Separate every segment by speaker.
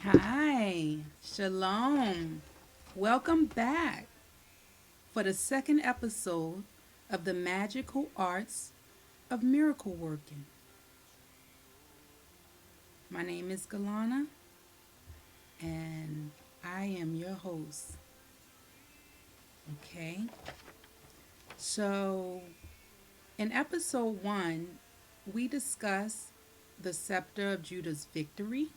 Speaker 1: Hi, Shalom. Welcome back for the second episode of the magical arts of miracle working. My name is Galana and I am your host. Okay, so in episode one, we discussed the scepter of Judah's victory,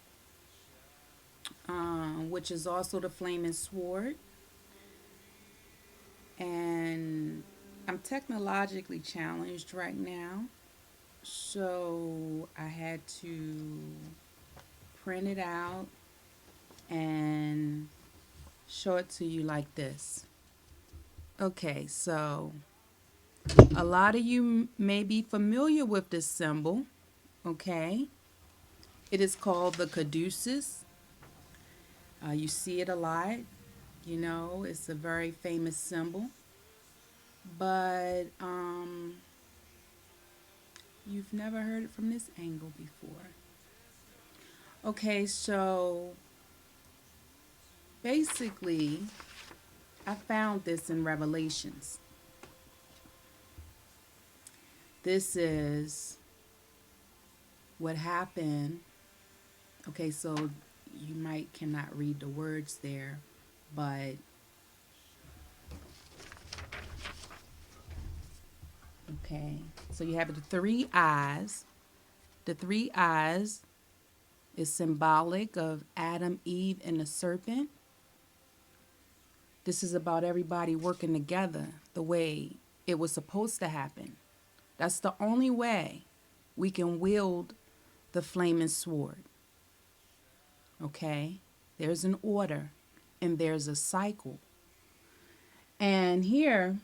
Speaker 1: which is also the flaming sword, and I'm technologically challenged right now. So I had to print it out and show it to you like this. Okay, so a lot of you may be familiar with this symbol. Okay, it is called the caduceus. You see it a lot. It's a very famous symbol, but you've never heard it from this angle before. Okay, so basically, I found this in Revelations. This is what happened. Okay, so you might cannot read the words there, but okay. So you have the three eyes. The three eyes is symbolic of Adam, Eve, and the serpent. This is about everybody working together the way it was supposed to happen. That's the only way we can wield the flaming sword. Okay? There's an order and there's a cycle. And here,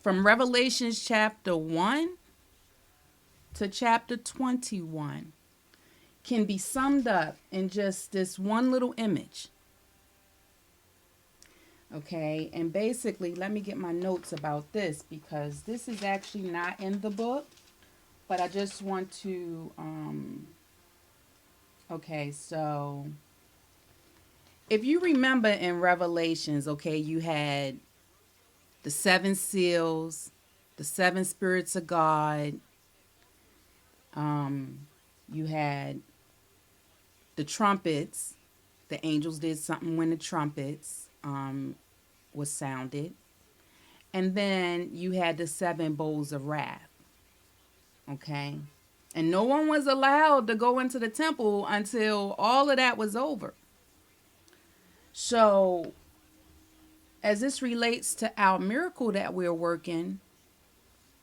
Speaker 1: from Revelations chapter 1 to chapter 21, can be summed up in just this one little image. Okay, and basically, let me get my notes about this because this is actually not in the book, but I just want to. Okay, so if you remember in Revelations, okay, you had the seven seals, the seven spirits of God. You had the trumpets. The angels did something when the trumpets was sounded. And then you had the seven bowls of wrath. Okay. And no one was allowed to go into the temple until all of that was over. So, as this relates to our miracle that we're working,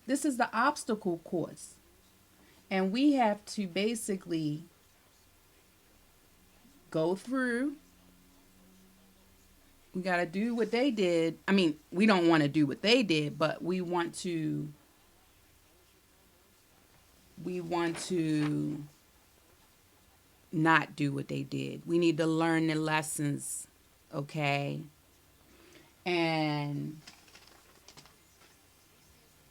Speaker 1: this is the obstacle course. And we have to basically go through. We got to do what they did. I mean, we don't want to do what they did, but we want to not do what they did. We need to learn the lessons, okay? And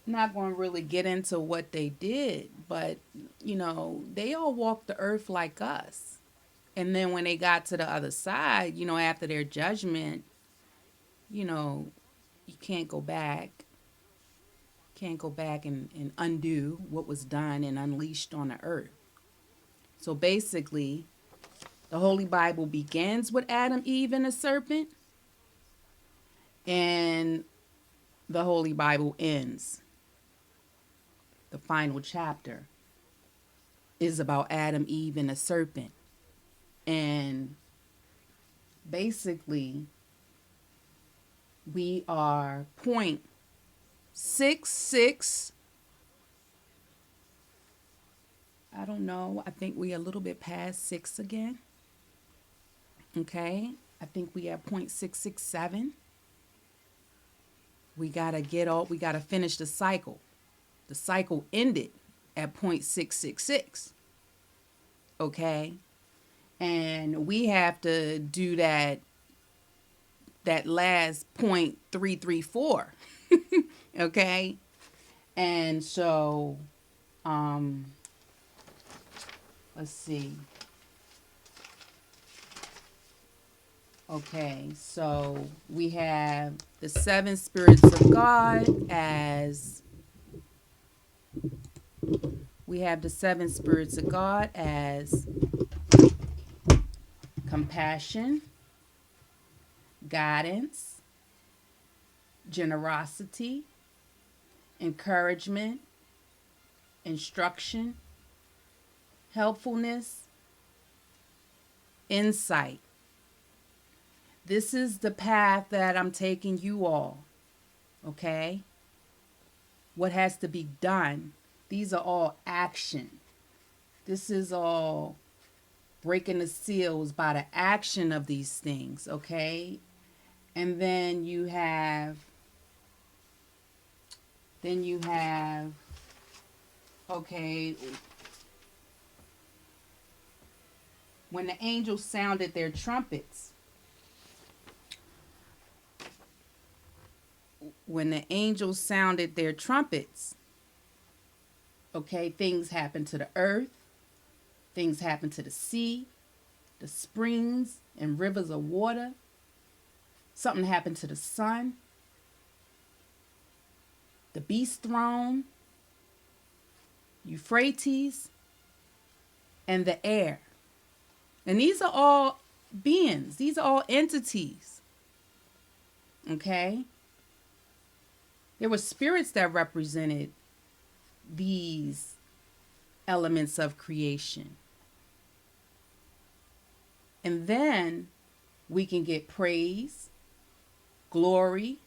Speaker 1: not going to really get into what they did, but they all walked the earth like us. And then when they got to the other side, after their judgment, you know, you can't go back. Can't go back and undo what was done and unleashed on the earth. So basically, the Holy Bible begins with Adam, Eve, and the serpent, and the Holy Bible ends. The final chapter is about Adam, Eve, and the serpent. And basically, we are 0.66. I don't know. I think we are a little bit past 6 again. Okay. I think we have 0.667. We got to finish the cycle. The cycle ended at 0.666. Okay. And we have to do that last 0.334. Okay. And so, let's see. Okay, so we have the seven spirits of God as we have the seven spirits of God as compassion, guidance, generosity, encouragement, instruction, helpfulness, insight. This is the path that I'm taking you all, okay? What has to be done? These are all action. This is all breaking the seals by the action of these things, okay? And then you have okay, when the angels sounded their trumpets, when the angels sounded their trumpets, okay, things happened to the earth, things happened to the sea, the springs and rivers of water. Something happened to the sun, the beast throne, Euphrates, and the air. And these are all beings, these are all entities. Okay? There were spirits that represented these elements of creation. And then we can get praise, glory,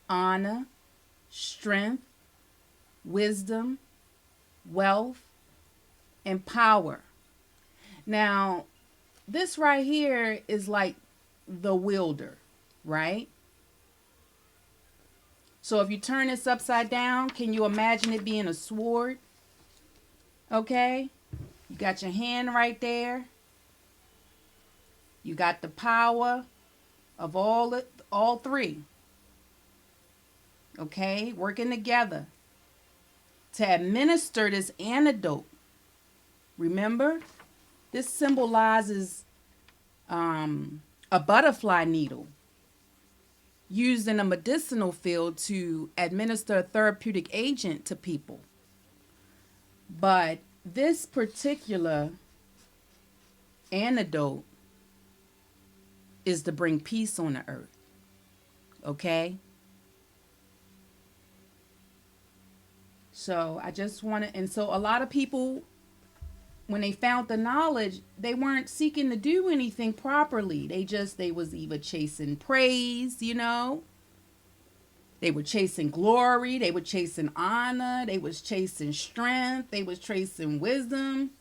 Speaker 1: honor, strength, wisdom, wealth, and power. Now, this right here is like the wielder, right? So if you turn this upside down, can you imagine it being a sword? Okay? You got your hand right there. You got the power of all three. Okay? Working together to administer this antidote. Remember? This symbolizes a butterfly needle used in a medicinal field to administer a therapeutic agent to people. But this particular antidote is to bring peace on the earth. Okay? So I just want to, and so a lot of people, when they found the knowledge, they weren't seeking to do anything properly. They was either chasing praise, They were chasing glory. They were chasing honor. They was chasing strength. They was chasing wisdom.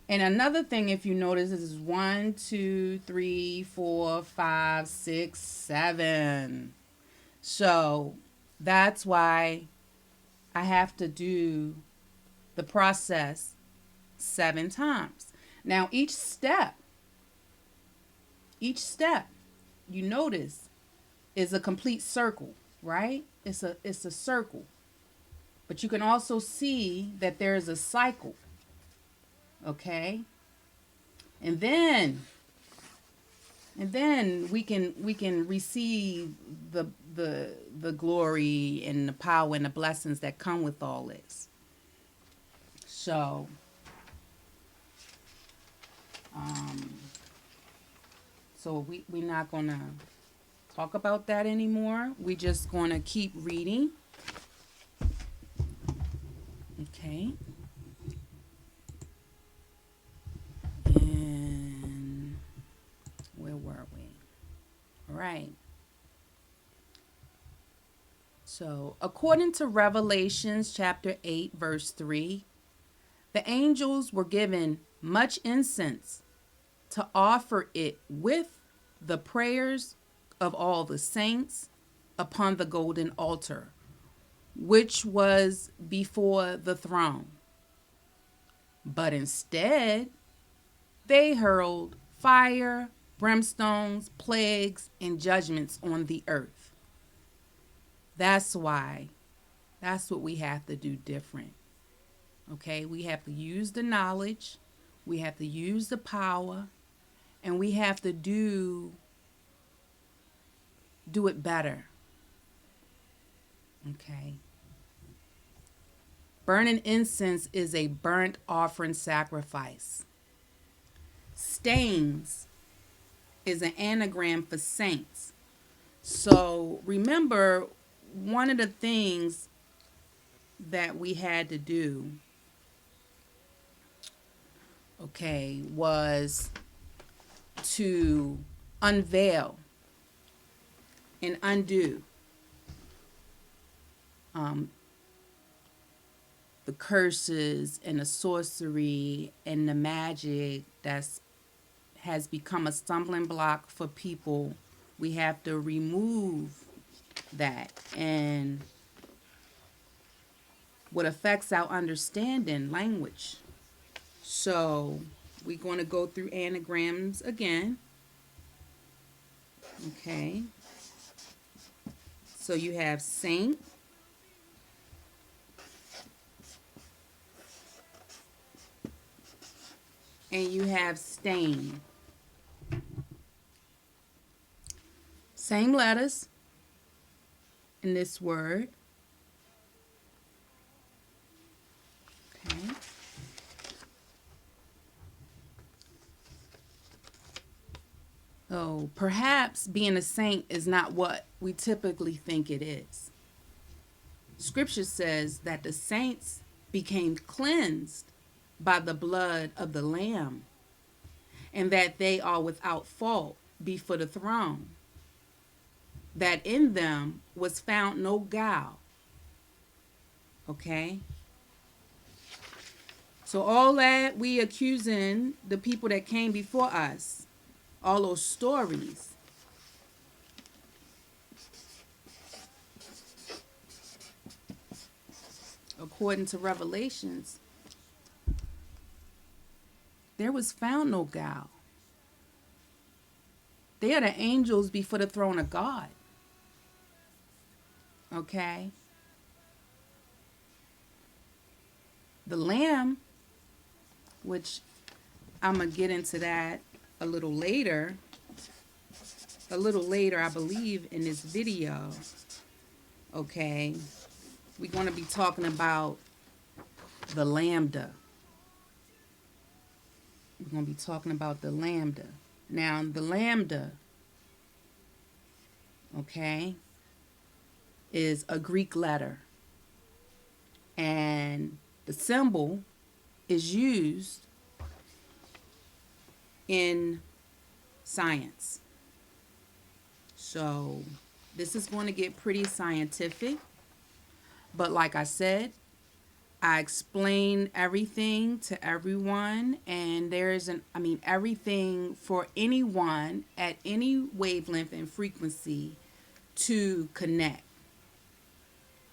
Speaker 1: And another thing, if you notice, is 1, 2, 3, 4, 5, 6, 7. So that's why I have to do the process 7 times. Now, each step, you notice, is a complete circle, right? It's a circle. But you can also see that there is a cycle. Okay? And then we can receive the glory and the power and the blessings that come with all this. So we're not gonna talk about that anymore. We're just gonna keep reading. Okay. And where were we? All right. So, according to Revelations chapter 8, verse 3, the angels were given much incense to offer it with the prayers of all the saints upon the golden altar, which was before the throne. But instead, they hurled fire, brimstones, plagues, and judgments on the earth. That's why. That's what we have to do different. Okay? We have to use the knowledge. We have to use the power. And we have to do it better. Okay. Burning incense is a burnt offering sacrifice. Stains is an anagram for saints. So remember, one of the things that we had to do, okay, was to unveil and undo um, the curses and the sorcery and the magic that's has become a stumbling block for people. We have to remove that and what affects our understanding language. So we're going to go through anagrams again. Okay. So you have saint, and you have stain. Same letters in this word. Okay. So perhaps being a saint is not what we typically think it is. Scripture says that the saints became cleansed by the blood of the Lamb, and that they are without fault before the throne, that in them was found no guile. Okay? So all that we accusing the people that came before us, all those stories, according to Revelations, there was found no guile. They are the angels before the throne of God. Okay? The Lamb, which I'm going to get into that a little later. A little later, I believe, in this video. Okay? We're going to be talking about the lambda. We're going to be talking about the lambda. Now, the lambda, okay, is a Greek letter. And the symbol is used in science. So this is going to get pretty scientific. But like I said, I explain everything to everyone, and everything for anyone at any wavelength and frequency to connect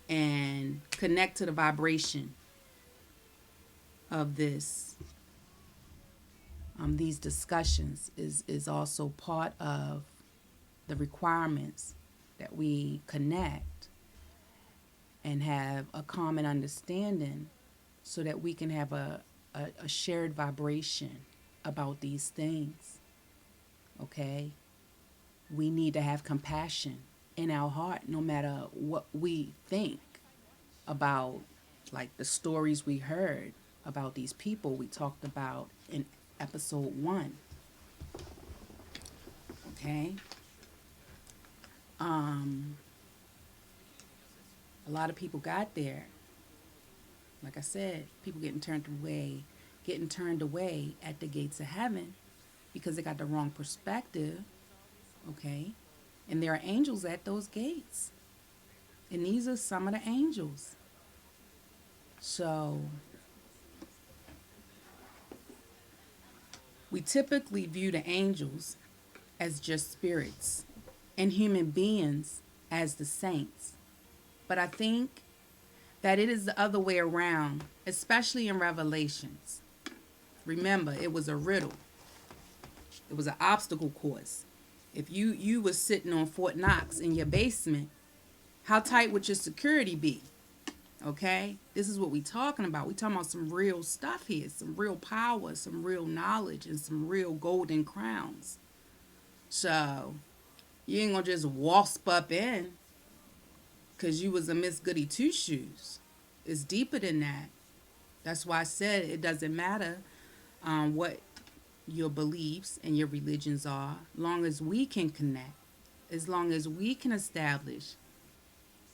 Speaker 1: to the vibration of these discussions is also part of the requirements that we connect and have a common understanding so that we can have a shared vibration about these things. Okay? We need to have compassion in our heart no matter what we think about, like the stories we heard about these people we talked about in episode 1. Okay? A lot of people got there. Like I said, people getting turned away at the gates of heaven because they got the wrong perspective. Okay? And there are angels at those gates. And these are some of the angels. So we typically view the angels as just spirits and human beings as the saints. But I think that it is the other way around, especially in Revelations. Remember, it was a riddle. It was an obstacle course. If you was sitting on Fort Knox in your basement, how tight would your security be? Okay? This is what we talking about. We talking about some real stuff here, some real power, some real knowledge, and some real golden crowns. So you ain't gonna just wasp up in because you was a Miss Goody Two Shoes. It's deeper than that. That's why I said it doesn't matter what your beliefs and your religions are, long as we can connect, as long as we can establish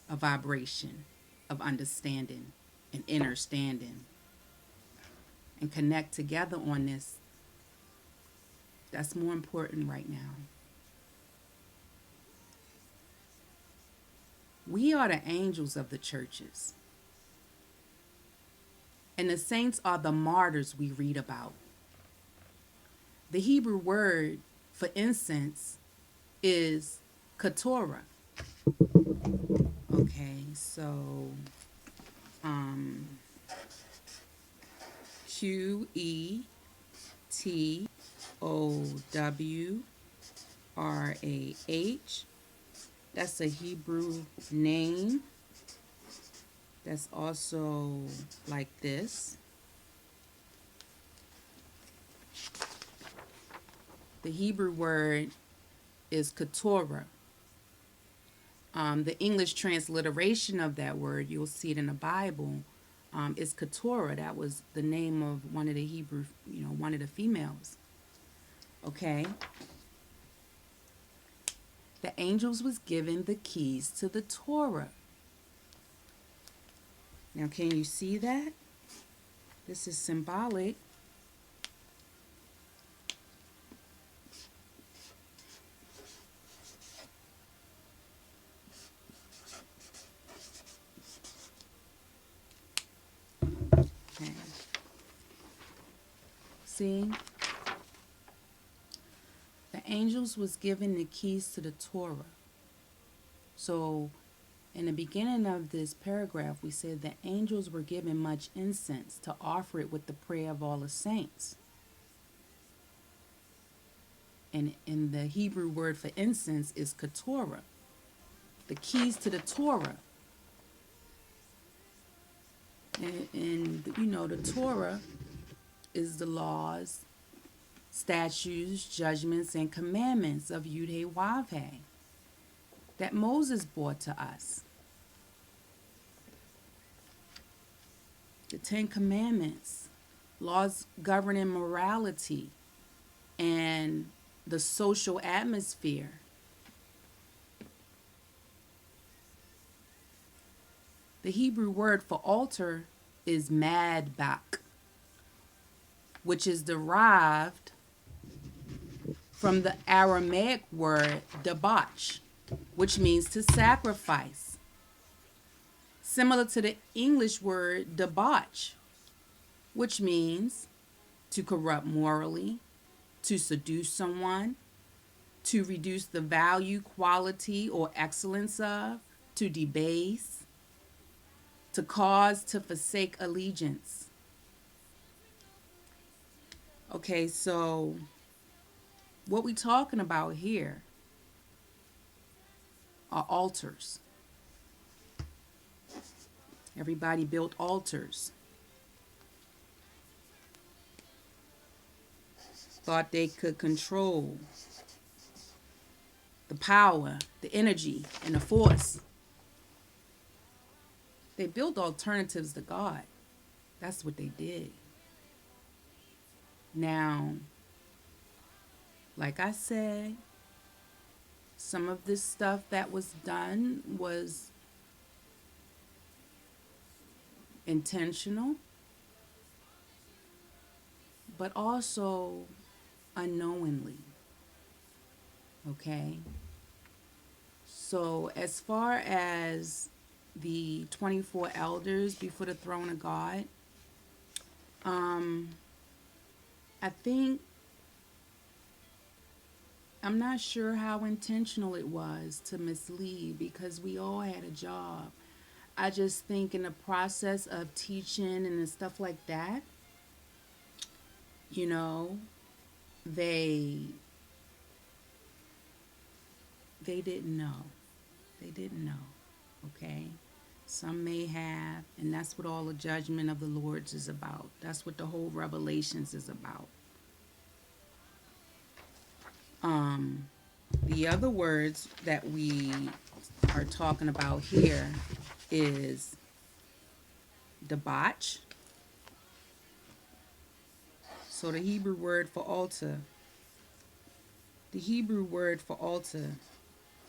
Speaker 1: a vibration of understanding and understanding and connect together on this. That's more important right now. We are the angels of the churches, and the saints are the martyrs we read about. The Hebrew word for incense is ketorah. Okay, so um, Qetorah. That's a Hebrew name. That's also like this. The Hebrew word is ketorah. The English transliteration of that word, you'll see it in the Bible, is Keturah. That was the name of one of the Hebrew, one of the females. Okay. The angels was given the keys to the Torah. Now, can you see that? This is symbolic. Okay. See? The angels was given the keys to the Torah. So, in the beginning of this paragraph, we said the angels were given much incense to offer it with the prayer of all the saints. And in the Hebrew word for incense is ketorah. The keys to the Torah. And the Torah is the laws, statutes, judgments, and commandments of Yud-Heh-Wav-Heh that Moses brought to us. The Ten Commandments, laws governing morality and the social atmosphere. The Hebrew word for altar is madbak, which is derived from the Aramaic word debauch, which means to sacrifice. Similar to the English word debauch, which means to corrupt morally, to seduce someone, to reduce the value, quality, or excellence of, to debase, to cause to forsake allegiance. Okay, so what we talking about here are altars. Everybody built altars. Thought they could control the power, the energy, and the force. They built alternatives to God. That's what they did. Now, like I said, some of this stuff that was done was intentional, but also unknowingly. Okay? So, as far as the 24 elders before the throne of God, I think, I'm not sure how intentional it was to mislead because we all had a job. I just think in the process of teaching and stuff like that, you know, they they didn't know. They didn't know. Okay? Some may have, and that's what all the judgment of the Lord's is about. That's what the whole Revelations is about. Um, the other words that we are talking about here is debauch. So the Hebrew word for altar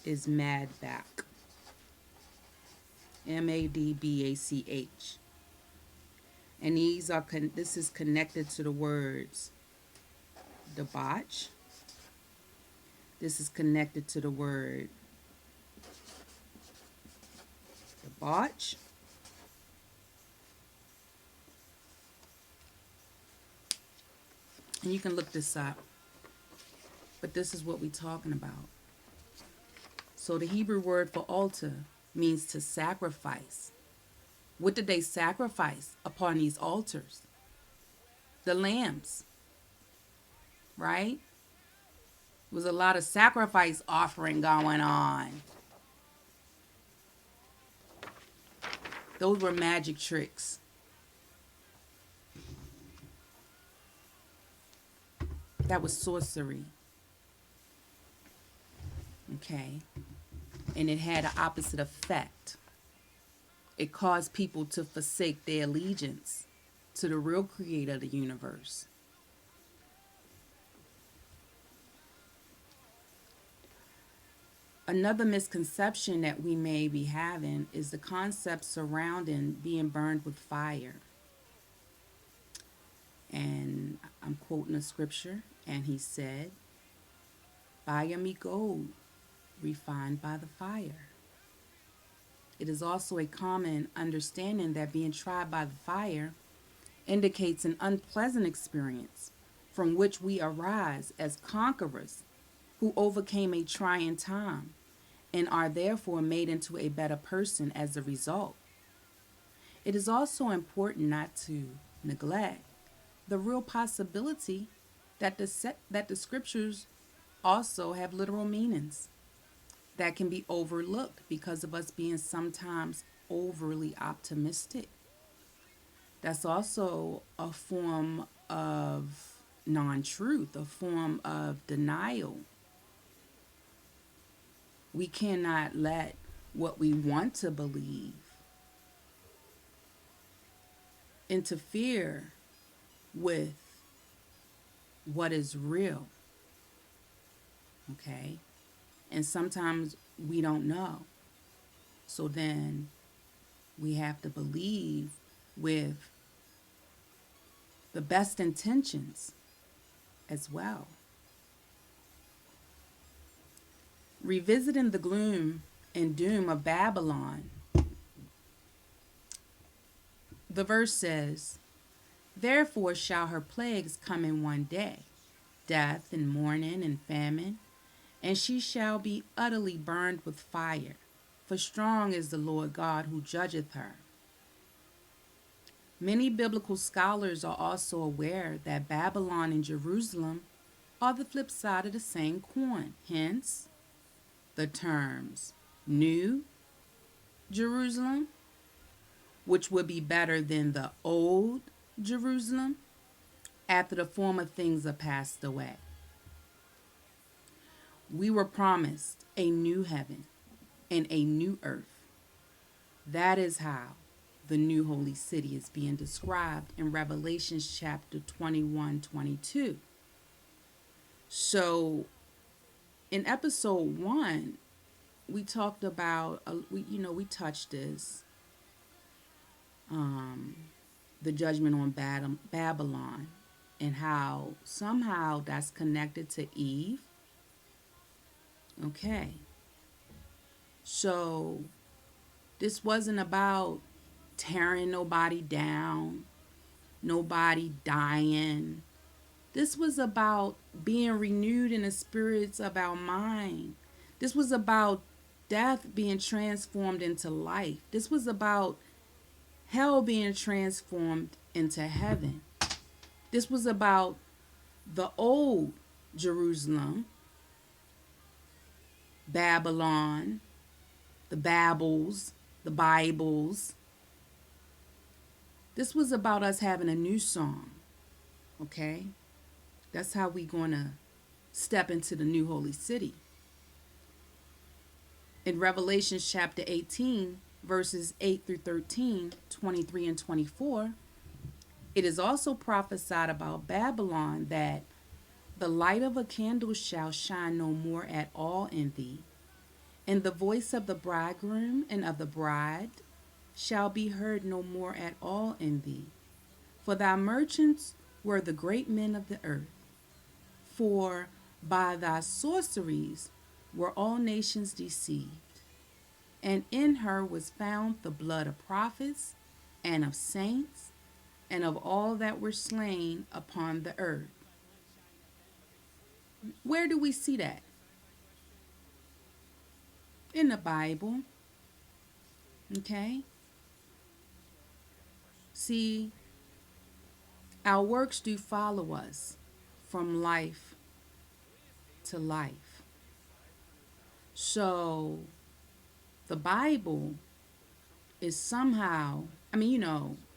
Speaker 1: is madbach. Madbach. And this is connected to the words debauch. This is connected to the word debauch. And you can look this up. But this is what we're talking about. So the Hebrew word for altar means to sacrifice. What did they sacrifice upon these altars? The lambs, right? There was a lot of sacrifice offering going on. Those were magic tricks. That was sorcery. Okay. And it had an opposite effect. It caused people to forsake their allegiance to the real creator of the universe. Another misconception that we may be having is the concept surrounding being burned with fire. And I'm quoting a scripture, and he said, "Buy me gold refined by the fire." It is also a common understanding that being tried by the fire indicates an unpleasant experience from which we arise as conquerors who overcame a trying time and are therefore made into a better person as a result. It is also important not to neglect the real possibility that the scriptures also have literal meanings that can be overlooked because of us being sometimes overly optimistic. That's also a form of non-truth, a form of denial. We cannot let what we want to believe interfere with what is real. Okay? And sometimes we don't know. So then we have to believe with the best intentions as well. Revisiting the gloom and doom of Babylon, the verse says, "Therefore shall her plagues come in one day, death and mourning and famine, and she shall be utterly burned with fire, for strong is the Lord God who judgeth her." Many biblical scholars are also aware that Babylon and Jerusalem are the flip side of the same coin. Hence, the terms New Jerusalem, which would be better than the Old Jerusalem, after the former things are passed away. We were promised a new heaven and a new earth. That is how the new holy city is being described in Revelation chapter 21-22. So in episode 1, we talked about, we touched this, the judgment on Babylon, and how somehow that's connected to Eve. Okay. So this wasn't about tearing nobody down, nobody dying. This was about being renewed in the spirits of our mind. This was about death being transformed into life. This was about hell being transformed into heaven. This was about the old Jerusalem, Babylon, the Babels, the Bibles. This was about us having a new song, okay? That's how we going to step into the new holy city. In Revelation chapter 18, verses 8 through 13, 23 and 24, it is also prophesied about Babylon that the light of a candle shall shine no more at all in thee, and the voice of the bridegroom and of the bride shall be heard no more at all in thee. For thy merchants were the great men of the earth. For by thy sorceries were all nations deceived. And in her was found the blood of prophets and of saints and of all that were slain upon the earth. Where do we see that? In the Bible. Okay? See, our works do follow us from life to life. So the Bible is somehow,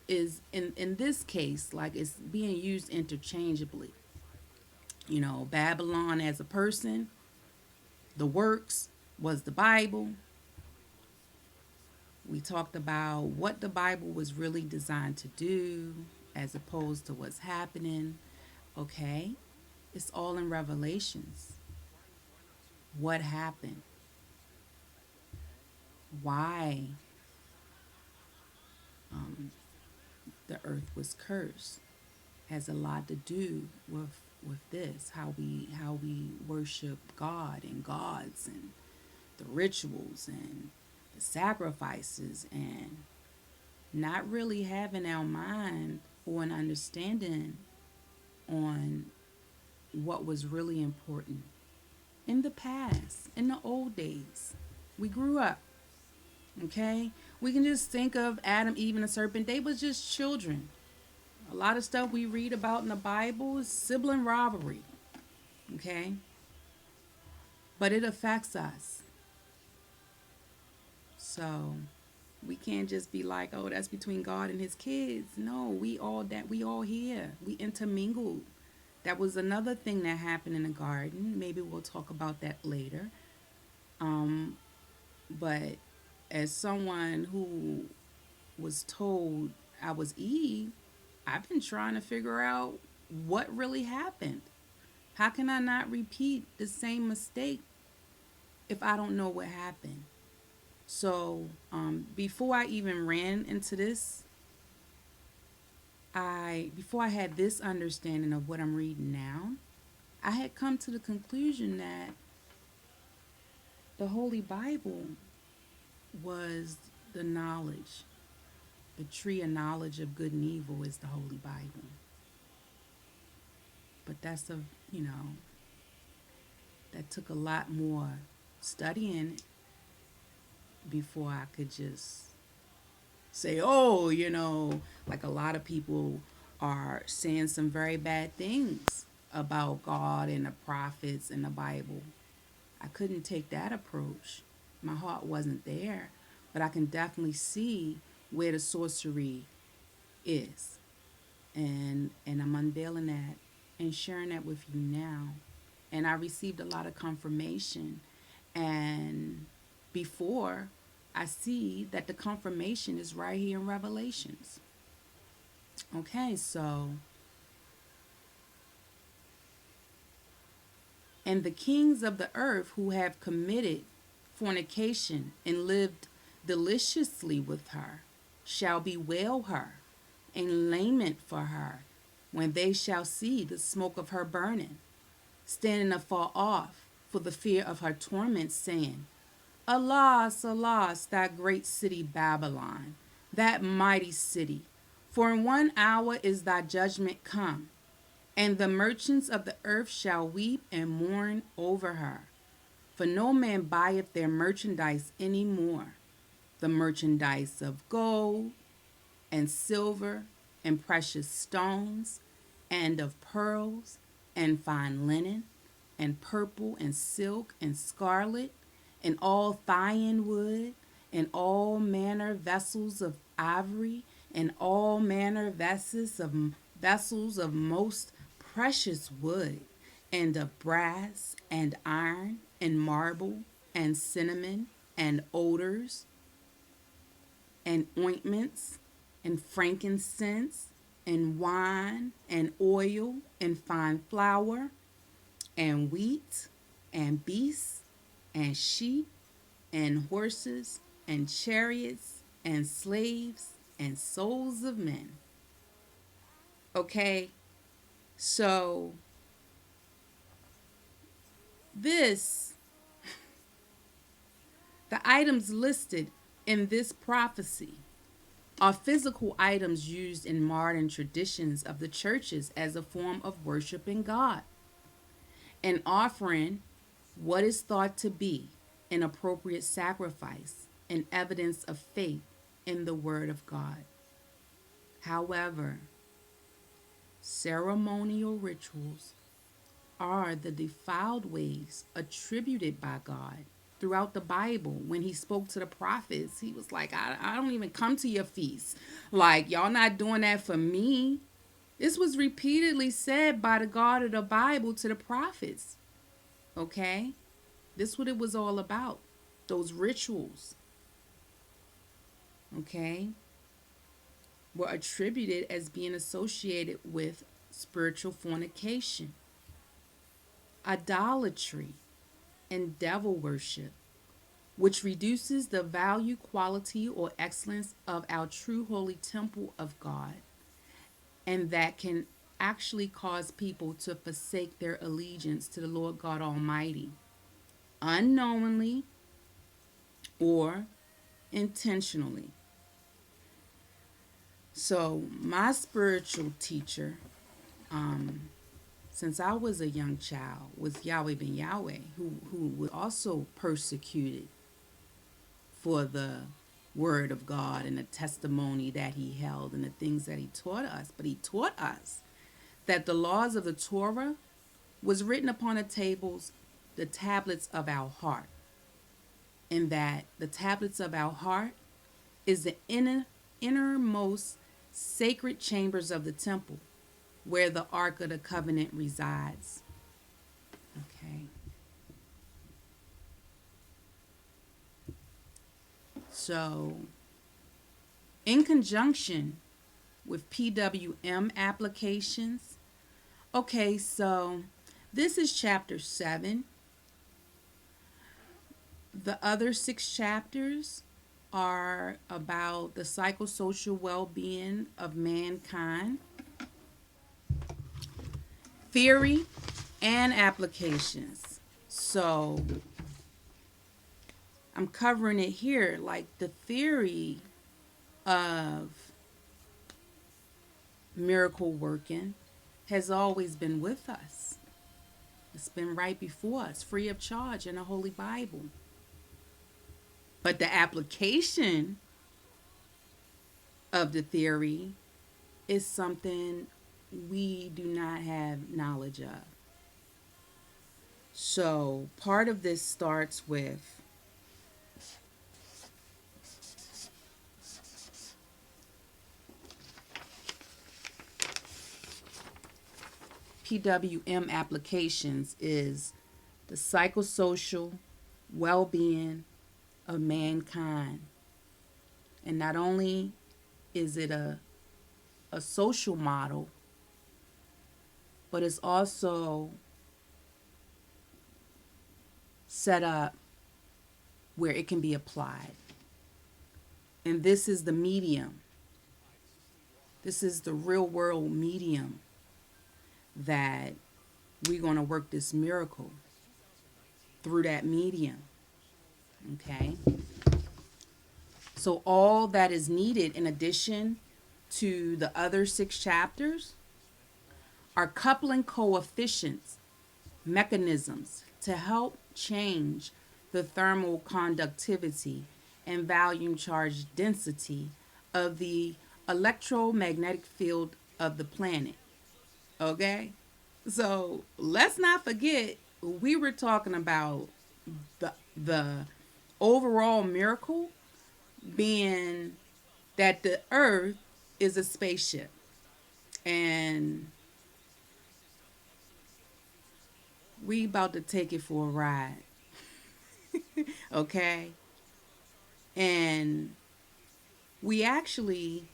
Speaker 1: is in this case, like it's being used interchangeably. Babylon as a person, the works was the Bible. We talked about what the Bible was really designed to do as opposed to what's happening. Okay? It's all in Revelations. What happened? Why the earth was cursed has a lot to do with this, how we worship God and gods and the rituals and the sacrifices, and not really having our mind or an understanding on what was really important in the past, in the old days. We grew up, okay? We can just think of Adam, Eve, and the serpent. They was just children. A lot of stuff we read about in the Bible is sibling rivalry, okay? But it affects us. So we can't just be like, oh, that's between God and his kids. No, we all here. We intermingled. That was another thing that happened in the garden. Maybe we'll talk about that later. But as someone who was told I was Eve, I've been trying to figure out what really happened. How can I not repeat the same mistake if I don't know what happened? So before I even ran into this, before I had this understanding of what I'm reading now, I had come to the conclusion that the Holy Bible was the knowledge. The tree of knowledge of good and evil is the Holy Bible. But that took a lot more studying before I could just say, oh, like a lot of people are saying some very bad things about God and the prophets and the Bible. I couldn't take that approach. My heart wasn't there. But I can definitely see where the sorcery is. And I'm unveiling that and sharing that with you now. And I received a lot of confirmation. And before, I see that the confirmation is right here in Revelations. Okay, so. And the kings of the earth who have committed fornication and lived deliciously with her shall bewail her and lament for her when they shall see the smoke of her burning, standing afar off for the fear of her torment, saying, Alas, alas, that great city Babylon, that mighty city, for in 1 hour is thy judgment come, and the merchants of the earth shall weep and mourn over her. For no man buyeth their merchandise any more, the merchandise of gold and silver and precious stones, and of pearls and fine linen, and purple and silk and scarlet, and all thyine wood, and all manner vessels of ivory, and all manner vessels of most precious wood, and of brass, and iron, and marble, and cinnamon, and odors, and ointments, and frankincense, and wine, and oil, and fine flour, and wheat, and beasts, and sheep, and horses, and chariots, and slaves, and souls of men. Okay, so this, the items listed in this prophecy are physical items used in modern traditions of the churches as a form of worshiping God and offering what is thought to be an appropriate sacrifice and evidence of faith in the Word of God. However, ceremonial rituals are the defiled ways attributed by God throughout the Bible. When he spoke to the prophets, he was like, I don't even come to your feasts. Like, y'all not doing that for me. This was repeatedly said by the God of the Bible to the prophets. Okay? This what it was all about. Those rituals, okay, were attributed as being associated with spiritual fornication, idolatry, and devil worship, which reduces the value, quality, or excellence of our true holy temple of God, and that can actually cause people to forsake their allegiance to the Lord God Almighty, unknowingly or intentionally. So, my spiritual teacher, um, since I was a young child, was Yahweh ben Yahweh, who was also persecuted for the word of God and the testimony that he held and the things that he taught us. But he taught us that the laws of the Torah was written upon the tablets of our heart, and that the tablets of our heart is the innermost sacred chambers of the temple where the Ark of the Covenant resides. Okay. So, in conjunction with PWM applications, okay, so this is chapter 7. The other 6 chapters are about the psychosocial well being of mankind, theory, and applications. So I'm covering it here, like the theory of miracle working has always been with us. It's been right before us, free of charge in the Holy Bible. But the application of the theory is something we do not have knowledge of. So part of this starts with PWM applications is the psychosocial well-being of mankind. And not only is it a social model, but it's also set up where it can be applied. And this is the medium. This is the real world medium that we're going to work this miracle through that medium. Okay? So, all that is needed in addition to the other 6 chapters are coupling coefficients, mechanisms to help change the thermal conductivity and volume charge density of the electromagnetic field of the planet. Okay? So let's not forget we were talking about the overall miracle, being that the earth is a spaceship, and we about to take it for a ride. Okay. And we actually,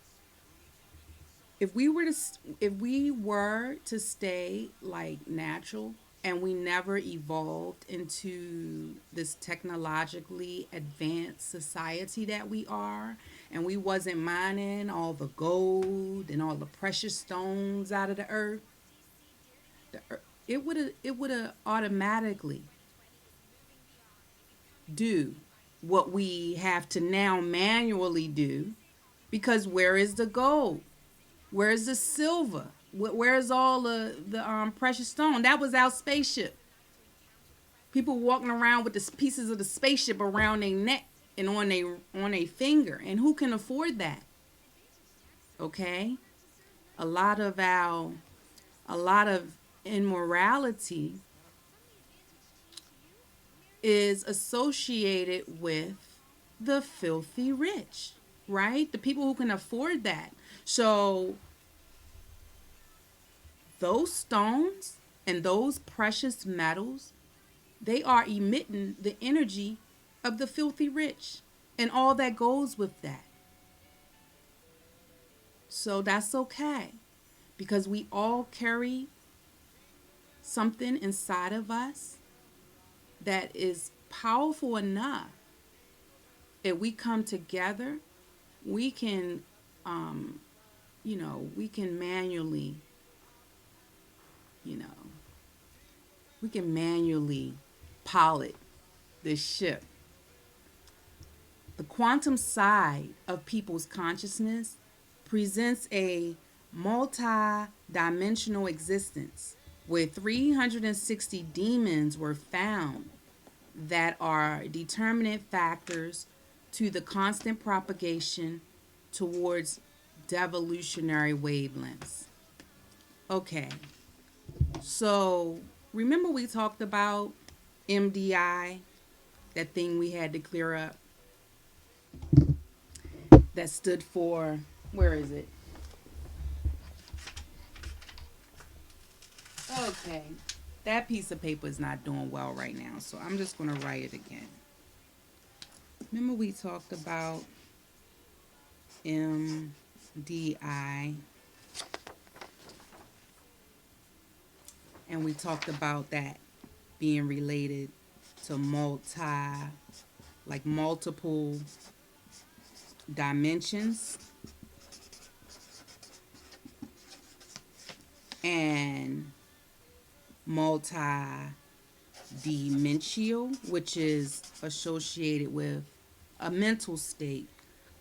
Speaker 1: if we were to stay like natural, and we never evolved into this technologically advanced society that we are, and we wasn't mining all the gold and all the precious stones out of the earth, it would have automatically do what we have to now manually do, because where is the gold? Where's the silver? Where's all the precious stone? That was our spaceship. People walking around with the pieces of the spaceship around their neck and on their finger, and who can afford that? Okay, a lot of our a lot of immorality is associated with the filthy rich, right? The people who can afford that. So those stones and those precious metals, they are emitting the energy of the filthy rich and all that goes with that. So that's okay, because we all carry something inside of us that is powerful enough. If we come together, we can, um, we can manually, you know, we can manually pilot this ship. The quantum side of people's consciousness presents a multi dimensional existence where 360 demons were found that are determinant factors to the constant propagation towards devolutionary wavelengths. Okay, so remember we talked about MDI, that thing we had to clear up, that stood for, where is it? Okay, that piece of paper is not doing well right now, so I'm just going to write it again. Remember we talked about MDI, and we talked about that being related to multiple dimensions, and multi-dimensional, which is associated with a mental state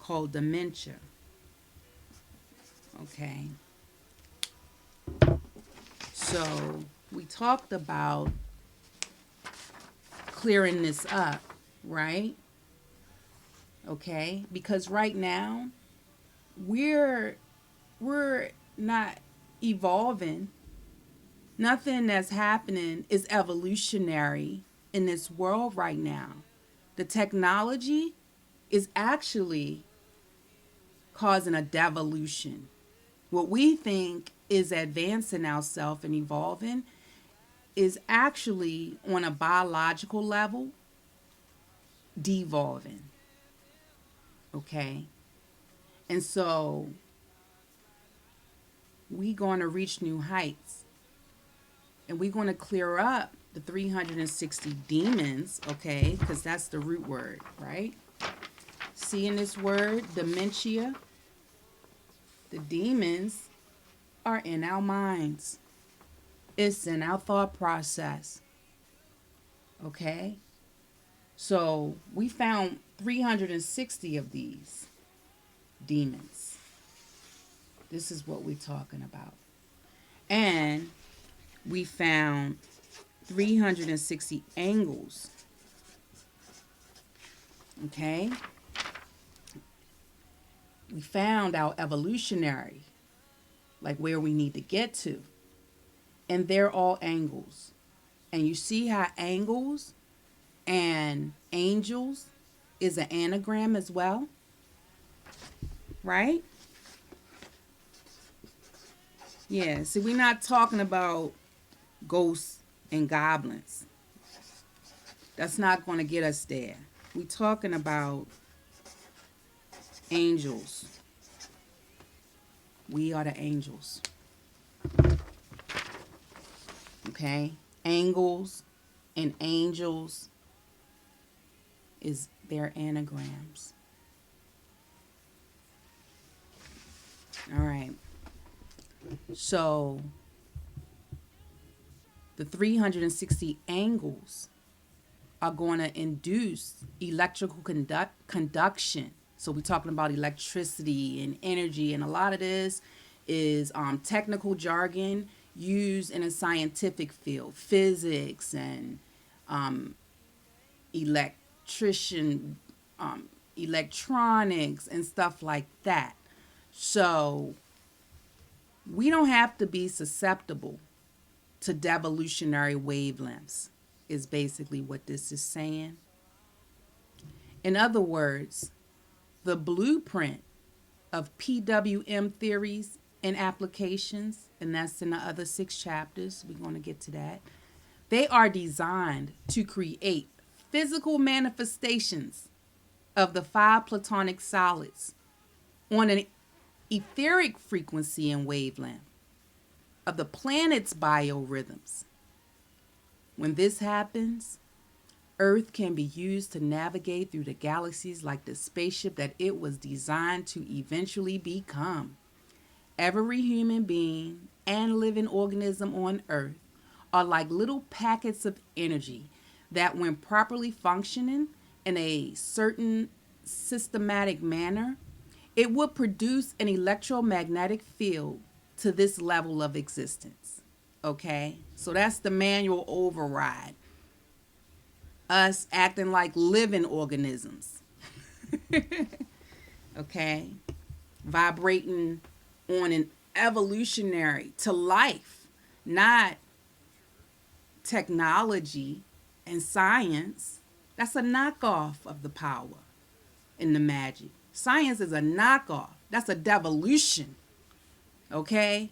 Speaker 1: called dementia. Okay, so we talked about clearing this up, right? Okay, because right now we're we're not evolving. Nothing that's happening is evolutionary in this world right now. The technology is actually causing a devolution. What we think is advancing ourselves and evolving is actually on a biological level devolving. Okay? And so we going to reach new heights, and we're going to clear up the 360 demons, okay? Because that's the root word, right? See, in this word, dementia, the demons are in our minds, it's in our thought process, okay? So we found 360 of these demons. This is what we're talking about. And we found 360 angles. Okay? We found our evolutionary, like where we need to get to. And they're all angles. And you see how angles and angels is an anagram as well? right? Yeah, see, we're not talking about ghosts and goblins. That's not going to get us there. We're talking about angels. We are the angels. Okay? Angles and angels is their anagrams. All right. So the 360 angles are going to induce electrical conduction. So we're talking about electricity and energy, and a lot of this is technical jargon used in a scientific field, physics and electrician, electronics, and stuff like that. So we don't have to be susceptible to devolutionary wavelengths, is basically what this is saying. In other words, the blueprint of PWM theories and applications, and that's in the other 6 chapters, we're going to get to that. They are designed to create physical manifestations of the 5 platonic solids on an etheric frequency and wavelength of the planet's biorhythms. When this happens, Earth can be used to navigate through the galaxies like the spaceship that it was designed to eventually become. Every human being and living organism on Earth are like little packets of energy that, when properly functioning in a certain systematic manner, it would produce an electromagnetic field to this level of existence. Okay? So that's the manual override. Us acting like living organisms. Okay? Vibrating on an evolutionary to life, not technology and science. That's a knockoff of the power and the magic. Science is a knockoff. That's a devolution. Okay?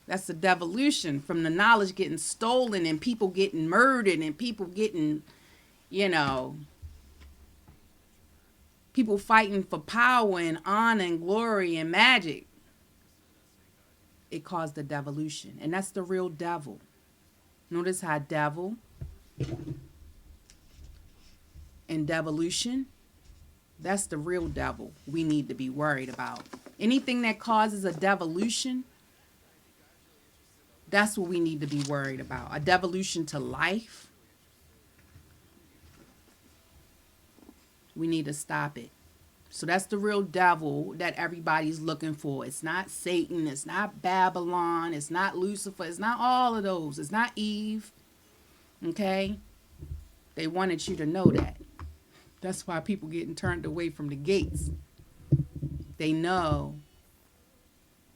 Speaker 1: That's a devolution from the knowledge getting stolen and people getting murdered and people getting, you know, people fighting for power and honor and glory and magic. It caused the devolution. And that's the real devil. Notice how devil and devolution, that's the real devil we need to be worried about. Anything that causes a devolution, that's what we need to be worried about. A devolution to life, we need to stop it. So that's the real devil that everybody's looking for. It's not Satan. It's not Babylon. It's not Lucifer. It's not all of those. It's not Eve. Okay? They wanted you to know that. That's why people getting turned away from the gates. They know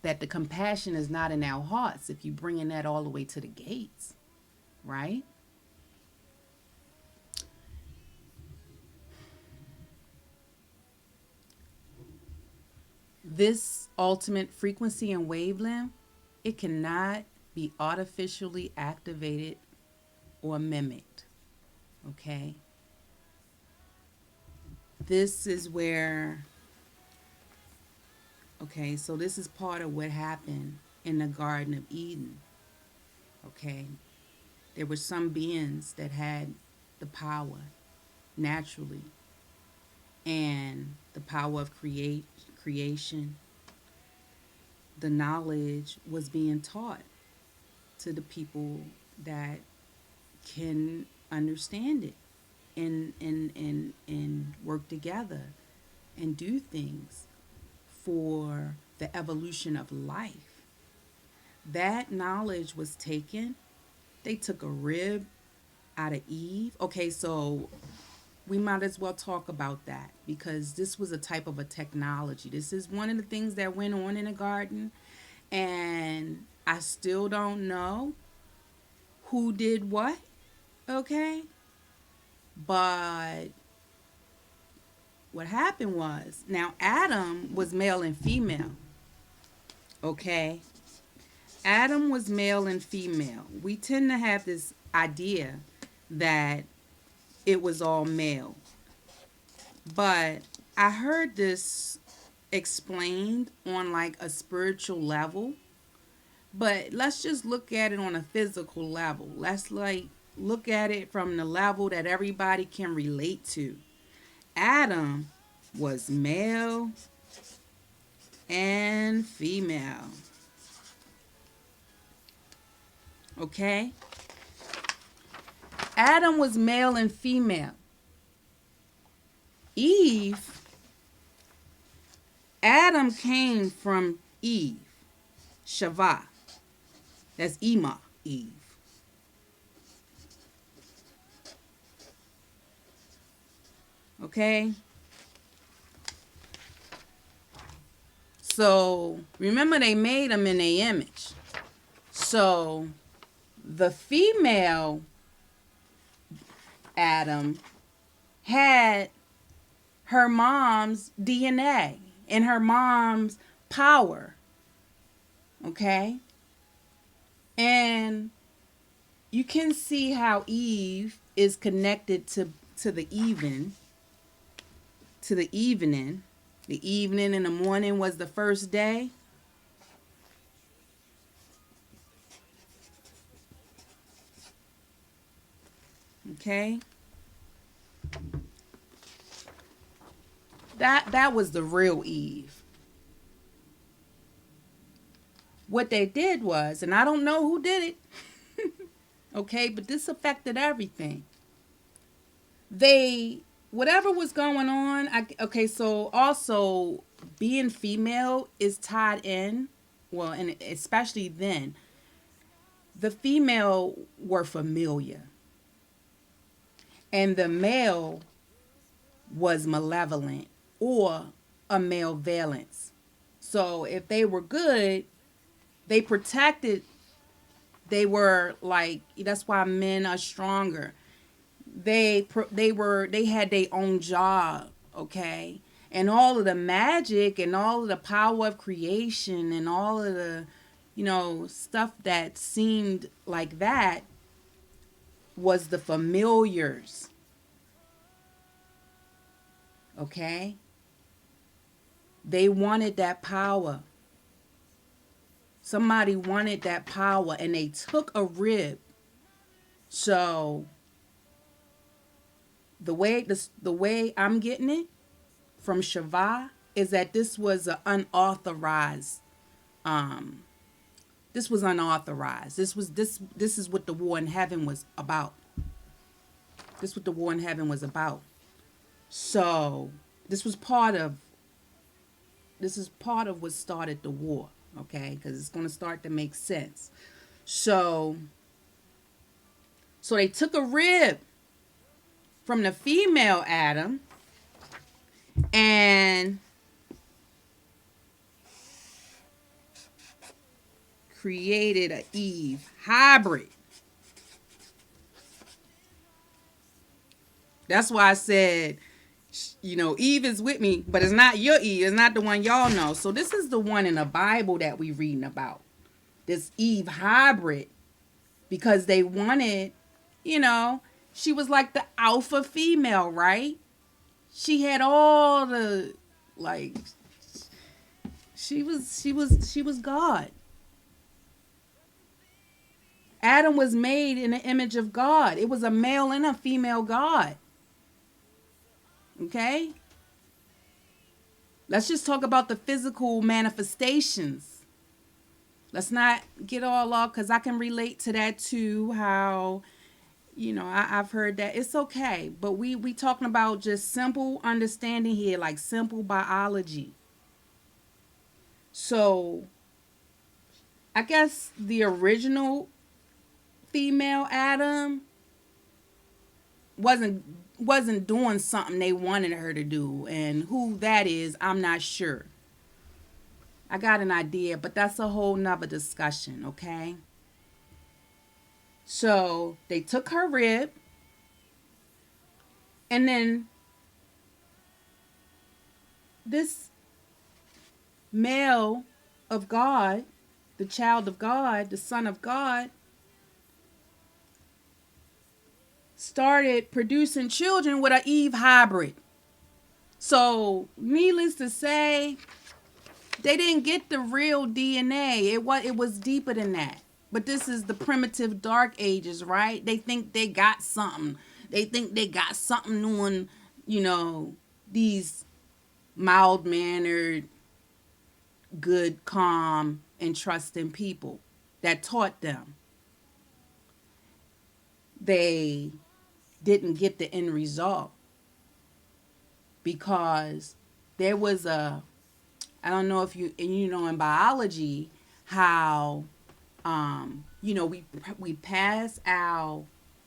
Speaker 1: that the compassion is not in our hearts if you bringing that all the way to the gates. Right? This ultimate frequency and wavelength, it cannot be artificially activated or mimicked. Okay? This is where, okay, so this is part of what happened in the Garden of Eden. Okay? There were some beings that had the power naturally, and the power of creation, the knowledge was being taught to the people that can understand it and work together and do things for the evolution of life. That knowledge was taken. They took a rib out of Eve. Okay, so we might as well talk about that because this was a type of a technology. This is one of the things that went on in the garden, and I still don't know who did what. Okay, but what happened was, now Adam was male and female. Okay, Adam was male and female. We tend to have this idea that it was all male, but I heard this explained on like a spiritual level. But let's just look at it on a physical level. Let's like look at it from the level that everybody can relate to. Adam was male and female. Okay? Adam was male and female. Eve, Adam came from Eve, Shavah. That's Ema, Eve. Okay? So remember, they made them in their image. So the female Adam had her mom's DNA and her mom's power. Okay? And you can see how Eve is connected to the even, to the evening. The evening and the morning was the first day. Okay? That was the real Eve. What they did was, and I don't know who did it, okay, but this affected everything. They, whatever was going on, okay, so also being female is tied in, well, and especially then, the female were familiar, and the male was malevolent or a male valence. So if they were good, they protected, they were like, that's why men are stronger. They had their own job, okay? And all of the magic and all of the power of creation and all of the, stuff that seemed like that was the familiars. Okay? They wanted that power. Somebody wanted that power and they took a rib. So the way I'm getting it from Shavah is that this was an unauthorized this was unauthorized. This is what the war in heaven was about. This is what the war in heaven was about. So this was part of what started the war, okay? Because it's going to start to make sense. So they took a rib from the female Adam and created a Eve hybrid. That's why I said, Eve is with me, but it's not your Eve. It's not the one y'all know. So this is the one in the Bible that we reading about. This Eve hybrid. Because they wanted, she was like the alpha female, right? She had all the, like, she was God. Adam was made in the image of God. It was a male and a female God. Okay? Let's just talk about the physical manifestations. Let's not get all off, because I can relate to that too, how, I've heard that. It's okay. But we talking about just simple understanding here, like simple biology. So I guess the original female Adam wasn't doing something they wanted her to do, and who that is, I'm not sure. I got an idea, but that's a whole nother discussion, okay? So they took her rib, and then this male of God, the child of God, the son of God, started producing children with an Eve hybrid. So, needless to say, they didn't get the real DNA. It was deeper than that. But this is the primitive dark ages, right? They think they got something. They think they got something on, you know, these mild mannered, good, calm, and trusting people that taught them. They didn't get the end result because there was a, I don't know if you know in biology how we pass our,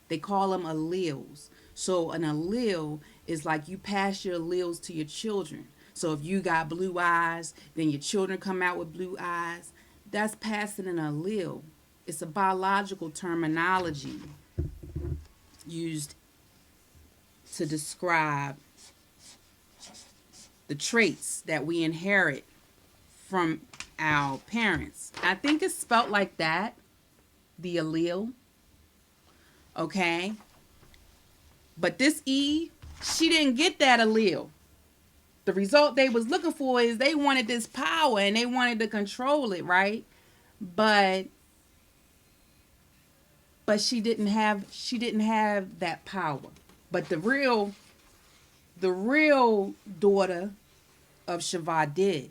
Speaker 1: they call them alleles. So an allele is like you pass your alleles to your children. So if you got blue eyes, then your children come out with blue eyes. That's passing an allele. It's a biological terminology used to describe the traits that we inherit from our parents. I think it's spelt like that, the allele. Okay. But this Eve, she didn't get that allele. The result they was looking for is they wanted this power and they wanted to control it, right? But she didn't have that power. But the real daughter of Shava did.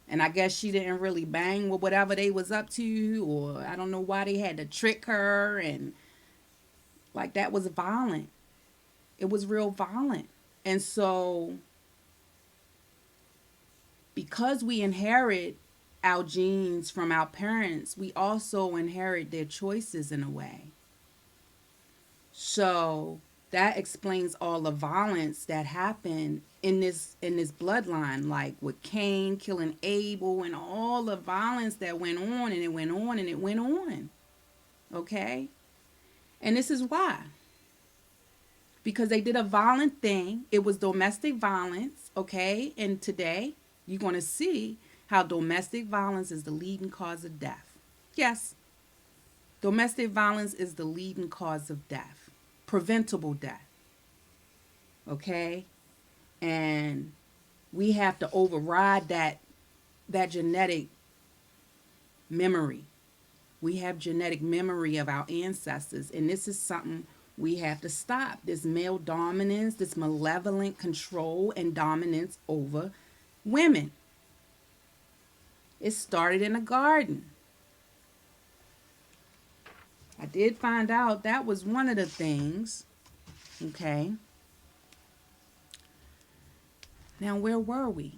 Speaker 1: And I guess she didn't really bang with whatever they was up to, or I don't know why they had to trick her, and like that was violent. It was real violent. And so because we inherit our genes from our parents, we also inherit their choices in a way. So that explains all the violence that happened in this bloodline, like with Cain killing Abel and all the violence that went on and it went on and it went on. Okay? And this is why. Because they did a violent thing. It was domestic violence, okay? And today you're going to see how domestic violence is the leading cause of death. Yes, domestic violence is the leading cause of death, preventable death, okay? And we have to override that genetic memory. We have genetic memory of our ancestors, and this is something we have to stop. This male dominance, this malevolent control and dominance over women. It started in a garden. I did find out that was one of the things. Okay. Now, where were we?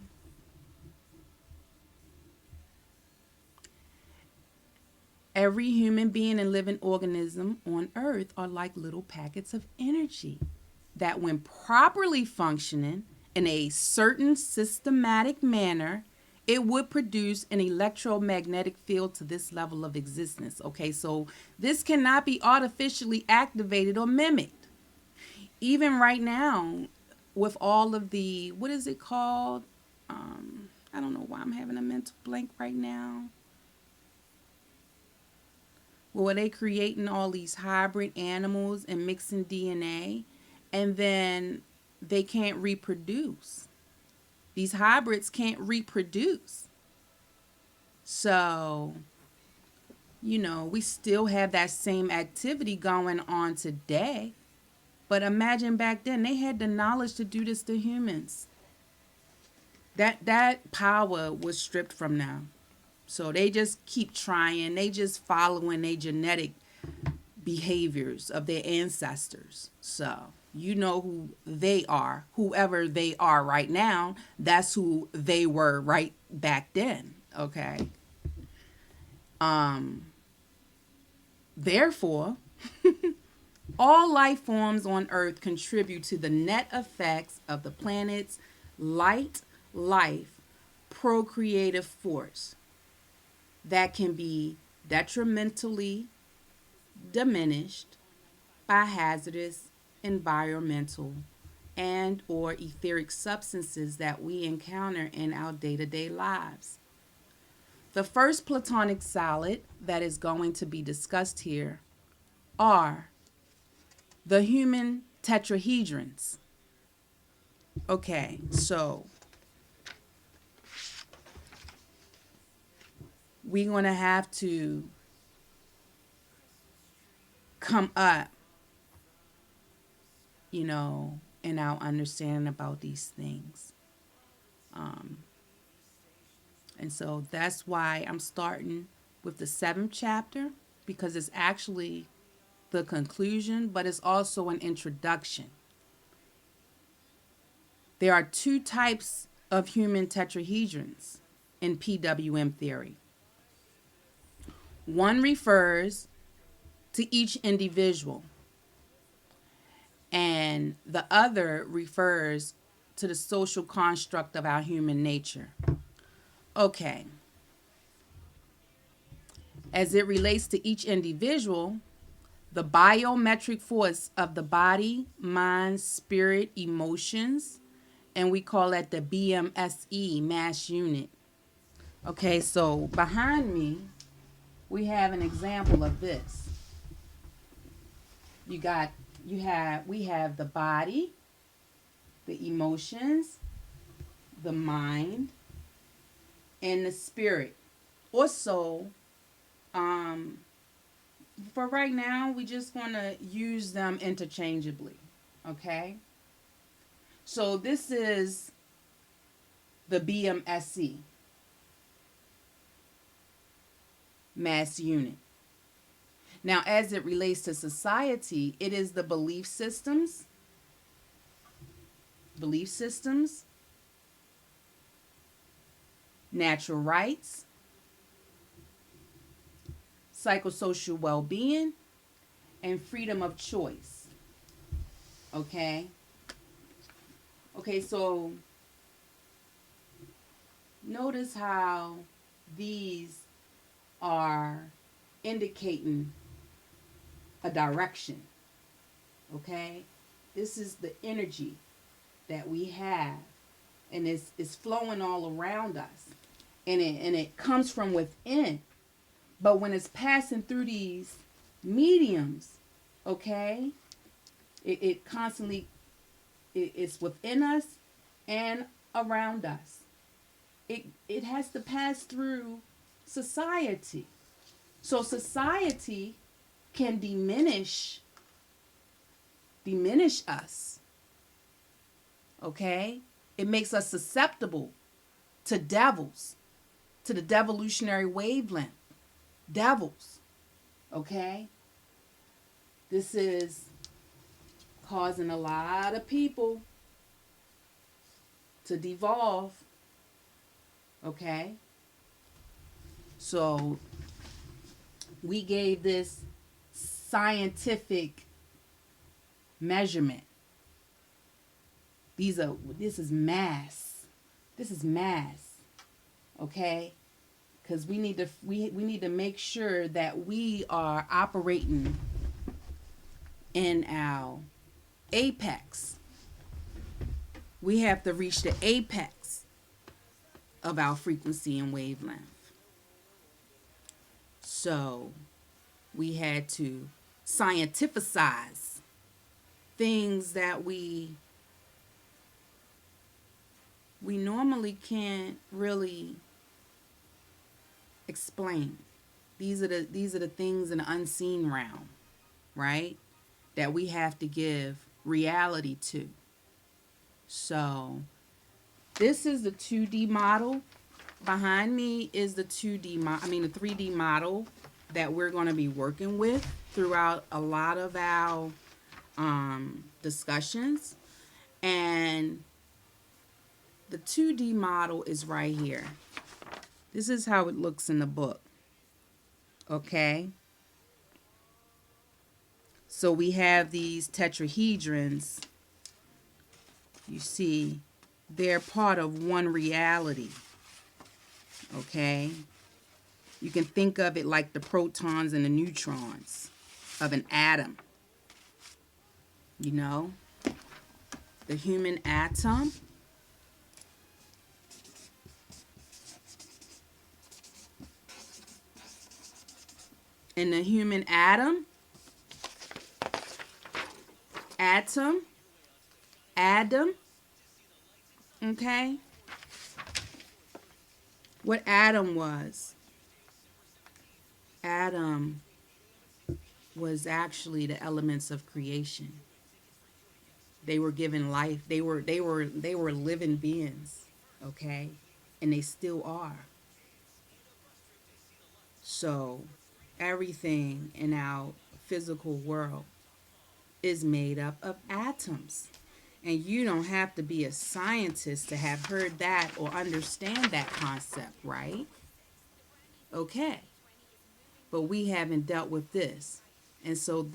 Speaker 1: Every human being and living organism on earth are like little packets of energy that, when properly functioning in a certain systematic manner, it would produce an electromagnetic field to this level of existence. Okay, so this cannot be artificially activated or mimicked. Even right now, with all of the, what is it called? I don't know why I'm having a mental blank right now. Well, are they creating all these hybrid animals and mixing DNA, and then they can't reproduce? These hybrids can't reproduce. So, we still have that same activity going on today. But imagine back then, they had the knowledge to do this to humans. That power was stripped from them. So they just keep trying. They just following their genetic behaviors of their ancestors. So you know who they are. Whoever they are right now, that's who they were right back then. Okay. Therefore, all life forms on Earth contribute to the net effects of the planet's light, life, procreative force that can be detrimentally diminished by hazardous environmental and or etheric substances that we encounter in our day-to-day lives. The first platonic solid that is going to be discussed here are the human tetrahedrons. Okay, so we're going to have to come up, in our understanding about these things. Um, and so that's why I'm starting with the seventh chapter, because it's actually the conclusion, but it's also an introduction. There are two types of human tetrahedrons in PWM theory. One refers to each individual, and the other refers to the social construct of our human nature. Okay. As it relates to each individual, the biometric force of the body, mind, spirit, emotions, and we call that the BMSE, mass unit. Okay, so behind me, we have an example of this. We have the body, the emotions, the mind, and the spirit. Also, for right now, we just want to use them interchangeably. Okay? So this is the BMSE, mass unit. Now, as it relates to society, it is the belief systems, natural rights, psychosocial well-being, and freedom of choice. Okay? Okay, so notice how these are indicating a direction. Okay? This is the energy that we have, and it's flowing all around us. And it comes from within. But when it's passing through these mediums, okay, it constantly, it's within us and around us. It has to pass through society. So society can diminish us. Okay? It makes us susceptible to devils, to the devolutionary wavelength. Devils. Okay? This is causing a lot of people to devolve. Okay? So we gave this scientific measurement. This is mass. This is mass. Okay? Because we need to make sure that we are operating in our apex. We have to reach the apex of our frequency and wavelength. So we had to scientificize things that we normally can't really explain. These are the things in the unseen realm, right? That we have to give reality to. So this is the 2D model. Behind me is the 3D model that we're going to be working with throughout a lot of our discussions. And the 2D model is right here. This is how it looks in the book. Okay? So we have these tetrahedrons. You see, they're part of one reality. Okay? You can think of it like the protons and the neutrons of an atom. You know? the human atom, and the human atom, Adam, okay? What Adam Adam was actually the elements of creation. They were given life. They were living beings, okay? And they still are. So everything in our physical world is made up of atoms. And you don't have to be a scientist to have heard that or understand that concept, right? Okay. But we haven't dealt with this. And so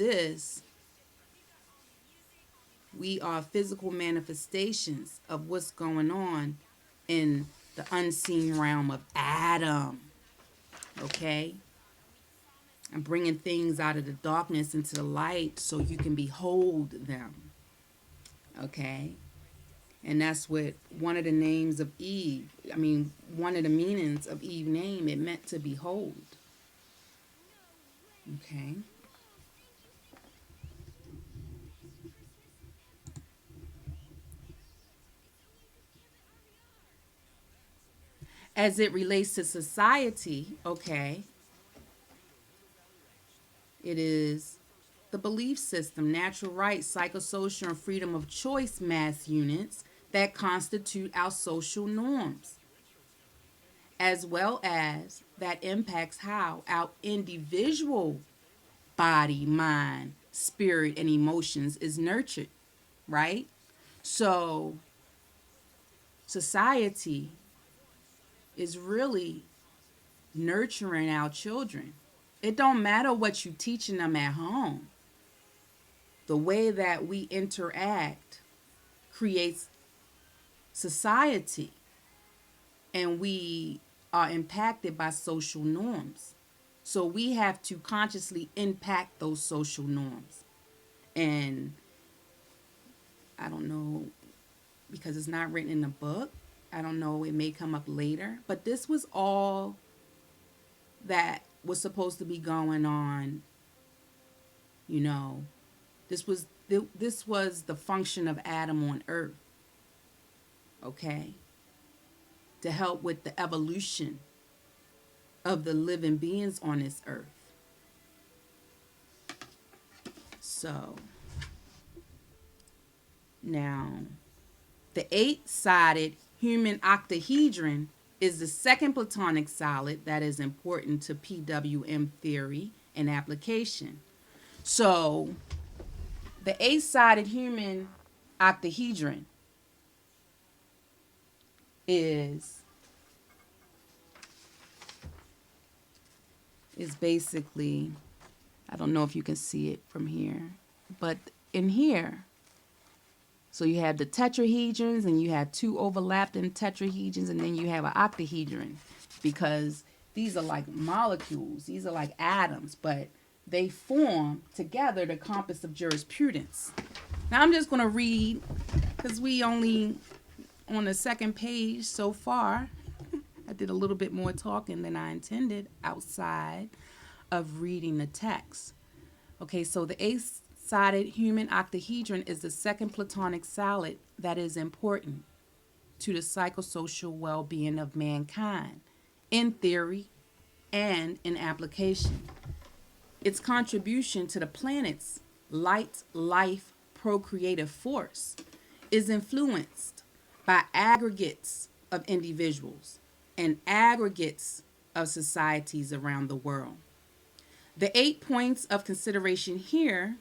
Speaker 1: we are physical manifestations of what's going on in the unseen realm of Adam. Okay? I'm bringing things out of the darkness into the light so you can behold them. Okay? And that's what one of the names of Eve, one of the meanings of Eve's name, it meant to behold. Okay? As it relates to society, okay, it is the belief system, natural rights, psychosocial, and freedom of choice mass units that constitute our social norms, as well as that impacts how our individual body, mind, spirit, and emotions is nurtured, right? So society is really nurturing our children. It don't matter what you teaching them at home. The way that we interact creates society, and we are impacted by social norms. So we have to consciously impact those social norms. And I don't know, because it's not written in the book, I don't know, it may come up later, but this was all that was supposed to be going on, you know. This was the function of Adam on earth, okay? To help with the evolution of the living beings on this earth. So now, the eight-sided human octahedron is the second Platonic solid that is important to PWM theory and application. So, the eight-sided human octahedron is basically, I don't know if you can see it from here, but in here, so you have the tetrahedrons, and you have two overlapping tetrahedrons, and then you have an octahedron, because these are like molecules, these are like atoms, but they form together the compass of jurisprudence. Now I'm just going to read, because we only on the second page so far. I did a little bit more talking than I intended outside of reading the text. Okay, so the eight-sided human octahedron is the second Platonic solid that is important to the psychosocial well-being of mankind in theory and in application. Its contribution to the planet's light, life, procreative force is influenced by aggregates of individuals and aggregates of societies around the world. The 8 points of consideration here,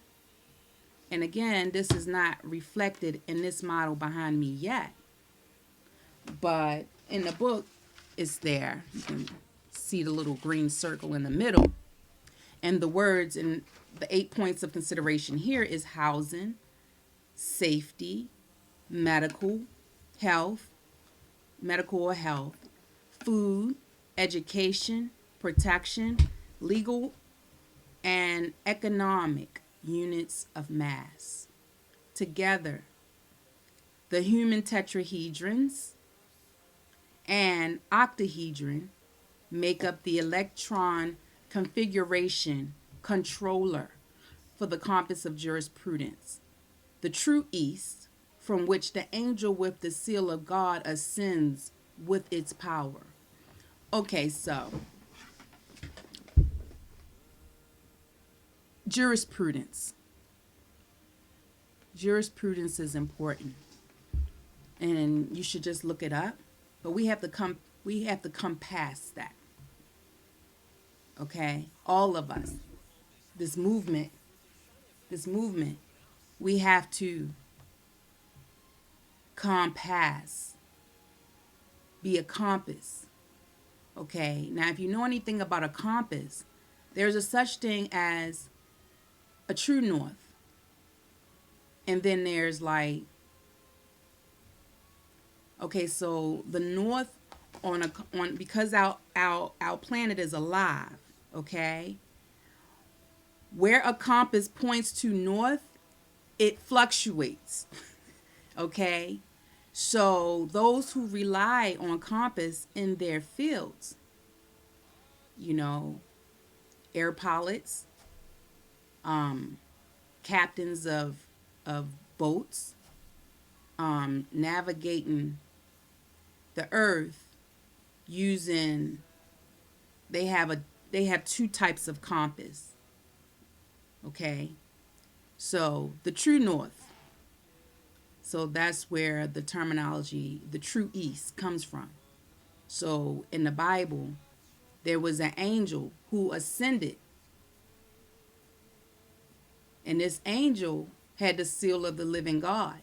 Speaker 1: and again, this is not reflected in this model behind me yet, but in the book, it's there. You can see the little green circle in the middle. And the words in the 8 points of consideration here is housing, safety, medical, health, medical or health, food, education, protection, legal, and economic units of mass. Together, The human tetrahedrons and octahedron make up the electron configuration controller for the compass of jurisprudence. The true east, from which the angel with the seal of God ascends with its power. Okay, so jurisprudence. Jurisprudence is important, and you should just look it up. But we have to come past that. Okay, all of us. This movement, we have to compass, be a compass. Okay, now if you know anything about a compass, there's a such thing as a true north, and then there's like, okay, so the north on because our planet is alive. Okay, where a compass points to north, it fluctuates. Okay, so those who rely on compass in their fields, you know, air pilots, captains of boats, navigating the earth using, they have two types of compass. Okay, so the true north, so that's where the terminology the true east comes from. So in the Bible, there was an angel who ascended, and this angel had the seal of the living God.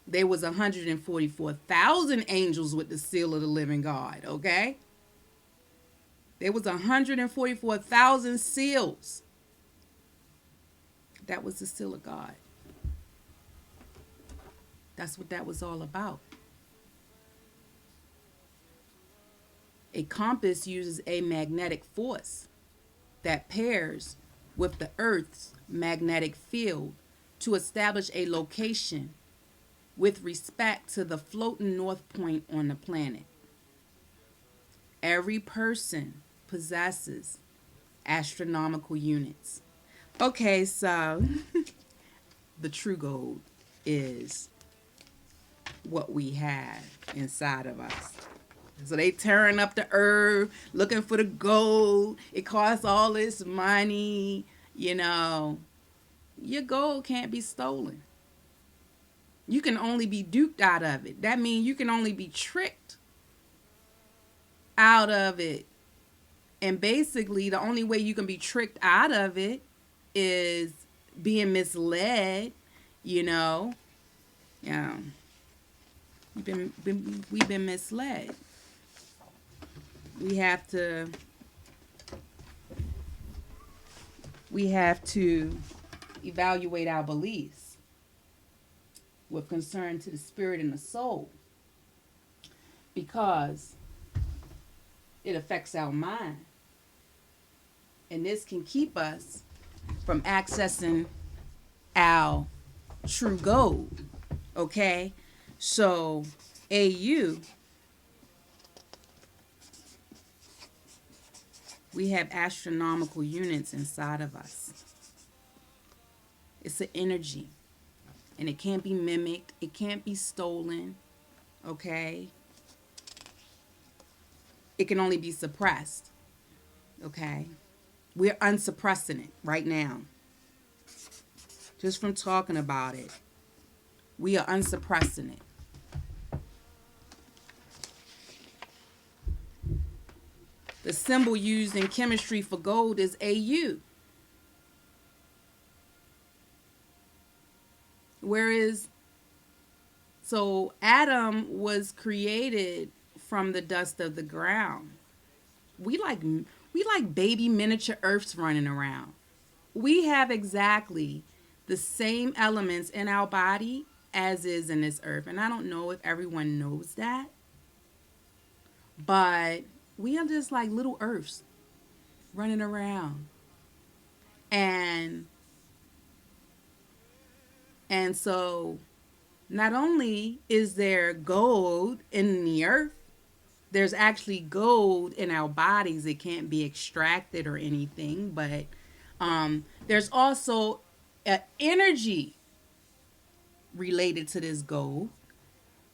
Speaker 1: There was 144,000 angels with the seal of the living God. Okay, there was 144,000 seals. That was the seal of God. That's what that was all about. A compass uses a magnetic force that pairs with the Earth's magnetic field to establish a location with respect to the floating north point on the planet. Every person possesses astronomical units. Okay, so the true gold is what we have inside of us. So they tearing up the earth, looking for the gold. It costs all this money, you know. Your gold can't be stolen. You can only be duped out of it. That means you can only be tricked out of it. And basically, the only way you can be tricked out of it is being misled, you know. Yeah. We've been misled. We have to evaluate our beliefs with concern to the spirit and the soul, because it affects our mind, and this can keep us from accessing our true gold. Okay, so AU, we have astronomical units inside of us. It's an energy, and it can't be mimicked, it can't be stolen. Okay, it can only be suppressed. Okay, we're unsuppressing it right now. Just from talking about it, we are unsuppressing it. The symbol used in chemistry for gold is AU. Whereas, so Adam was created from the dust of the ground. We like baby miniature earths running around. We have exactly the same elements in our body as is in this earth. And I don't know if everyone knows that, but we are just like little earths running around. And so Not only is there gold in the earth, there's actually gold in our bodies. It can't be extracted or anything, but there's also an energy related to this gold,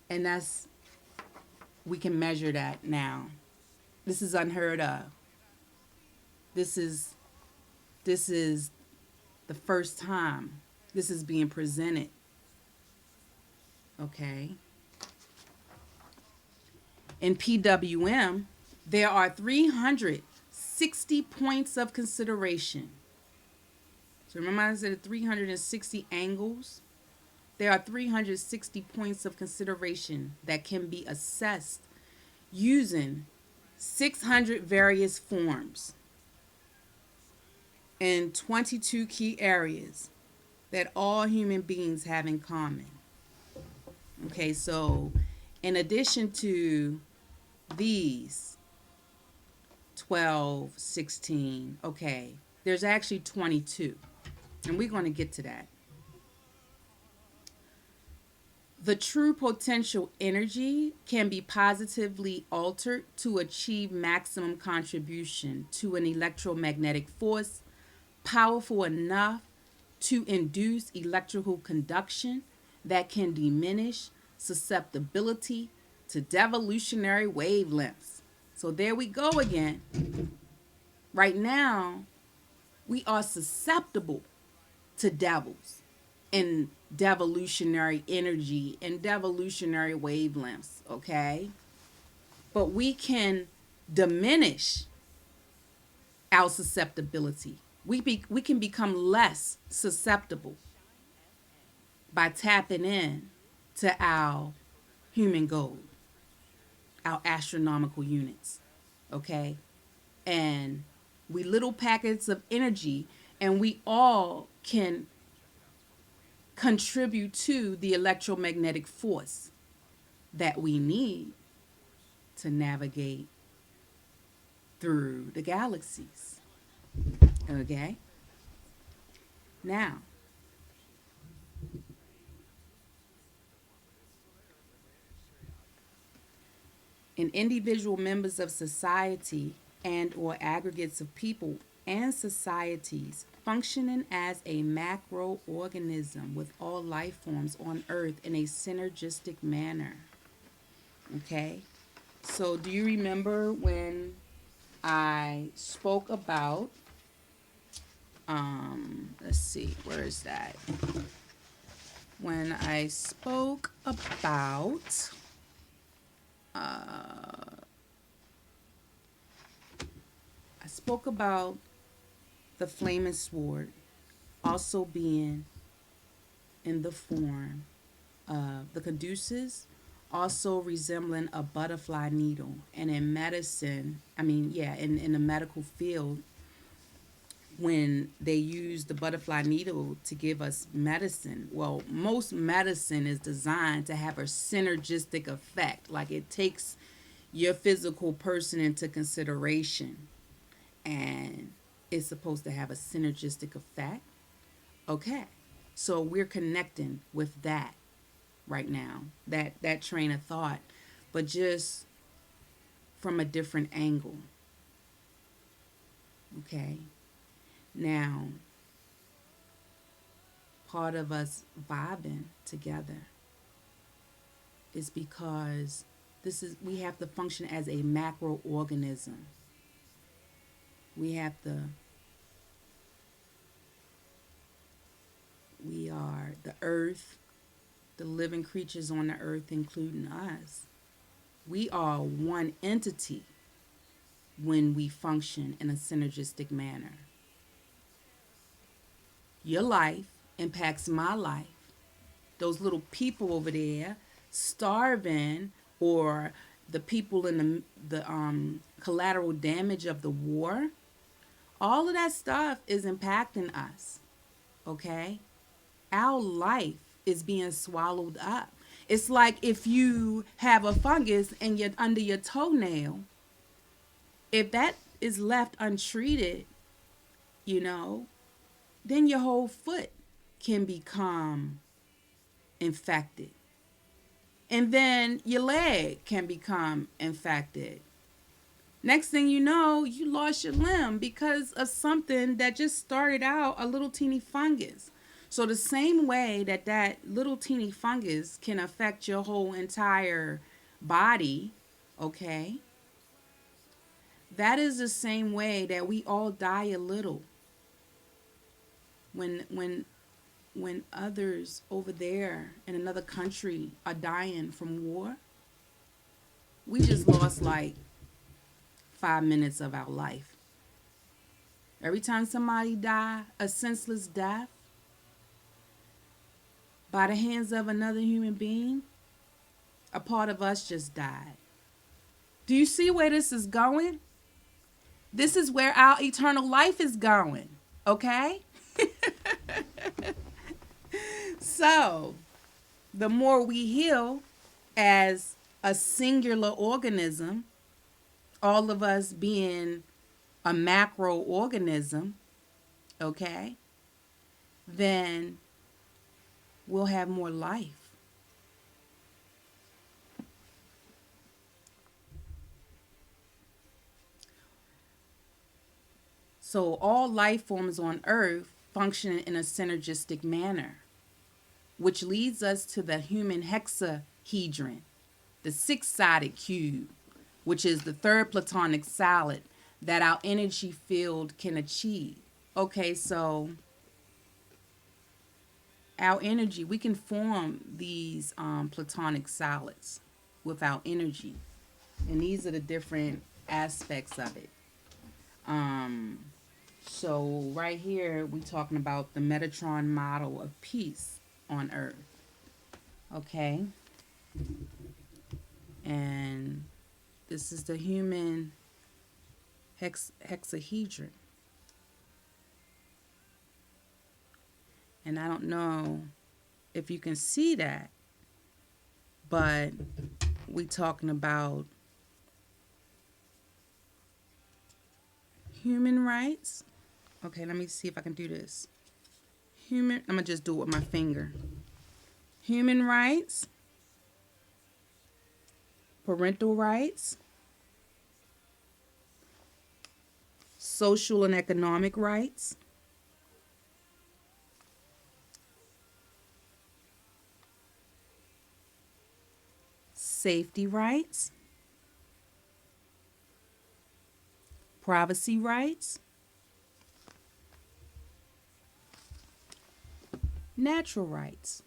Speaker 1: and that's we can measure that now. This is unheard of. This is this is the first time this is being presented. Okay. In PWM, there are 360 points of consideration. So remember I said 360 angles? There are 360 points of consideration that can be assessed using 600 various forms in 22 key areas that all human beings have in common. Okay, so in addition to these 12, 16, okay, there's actually 22, and we're going to get to that. The true potential energy can be positively altered to achieve maximum contribution to an electromagnetic force powerful enough to induce electrical conduction that can diminish susceptibility to devolutionary wavelengths. So there we go again. Right now, we are susceptible to devils and devolutionary energy and devolutionary wavelengths, okay? But we can diminish our susceptibility. We can become less susceptible by tapping in to our human gold, our astronomical units, okay? And we little packets of energy, and we all can contribute to the electromagnetic force that we need to navigate through the galaxies. Okay? Now, in individual members of society and or aggregates of people and societies functioning as a macroorganism with all life forms on earth in a synergistic manner. Okay? So, do you remember when I spoke about let's see, where is that? When I spoke about the flaming sword also being in the form of the caduceus, also resembling a butterfly needle. And in medicine, in the medical field, when they use the butterfly needle to give us medicine, well, most medicine is designed to have a synergistic effect. Like it takes your physical person into consideration, and it's supposed to have a synergistic effect. Okay. So we're connecting with that right now, that train of thought, but just from a different angle. Okay. Now, part of us vibing together is because we have to function as a macroorganism. We are the earth, the living creatures on the earth, including us. We are one entity when we function in a synergistic manner. Your life impacts my life. Those little people over there starving, or the people in the collateral damage of the war, all of that stuff is impacting us. Okay? Our life is being swallowed up. It's like if you have a fungus and you're under your toenail, if that is left untreated, you know, then your whole foot can become infected. And then your leg can become infected. Next thing you know, you lost your limb because of something that just started out a little teeny fungus. So the same way that that little teeny fungus can affect your whole entire body, okay? That is the same way that we all die a little when others over there in another country are dying from war. We just lost like 5 minutes of our life. Every time somebody die a senseless death by the hands of another human being, a part of us just died. Do you see where this is going? This is where our eternal life is going. Okay? So, the more we heal as a singular organism, all of us being a macro organism, okay, then we'll have more life. So all life forms on Earth function in a synergistic manner, which leads us to the human hexahedron, the six-sided cube, which is the third platonic solid that our energy field can achieve. Okay, so our energy, we can form these platonic solids with our energy. And these are the different aspects of it. Um, so right here, we're talking about the Metatron model of peace on Earth. Okay. And this is the human hexahedron. And I don't know if you can see that, but we talking about human rights. Okay, let me see if I can do this. I'm gonna just do it with my finger. Human rights, parental rights, social and economic rights, safety rights, privacy rights, natural rights.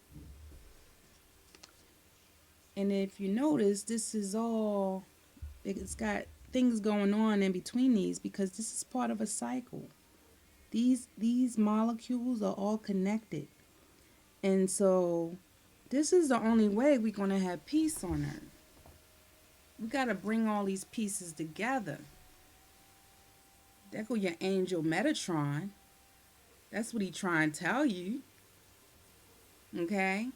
Speaker 1: And if you notice, this is all, it's got things going on in between these because this is part of a cycle. These molecules are all connected. And so this is the only way we're going to have peace on Earth. We got to bring all these pieces together. There go your angel Metatron. That's what he trying to tell you. Okay?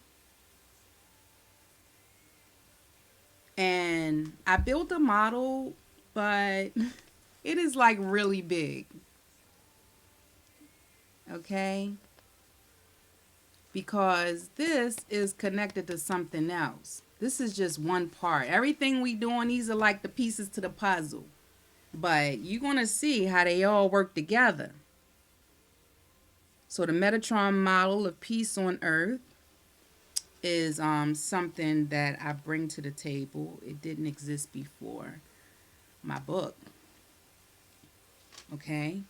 Speaker 1: And I built a model, but it is like really big. Okay? Because this is connected to something else. This is just one part. Everything we doing, these are like the pieces to the puzzle. But you're going to see how they all work together. So the Metatron model of peace on Earth is something that I bring to the table. It didn't exist before my book. Okay?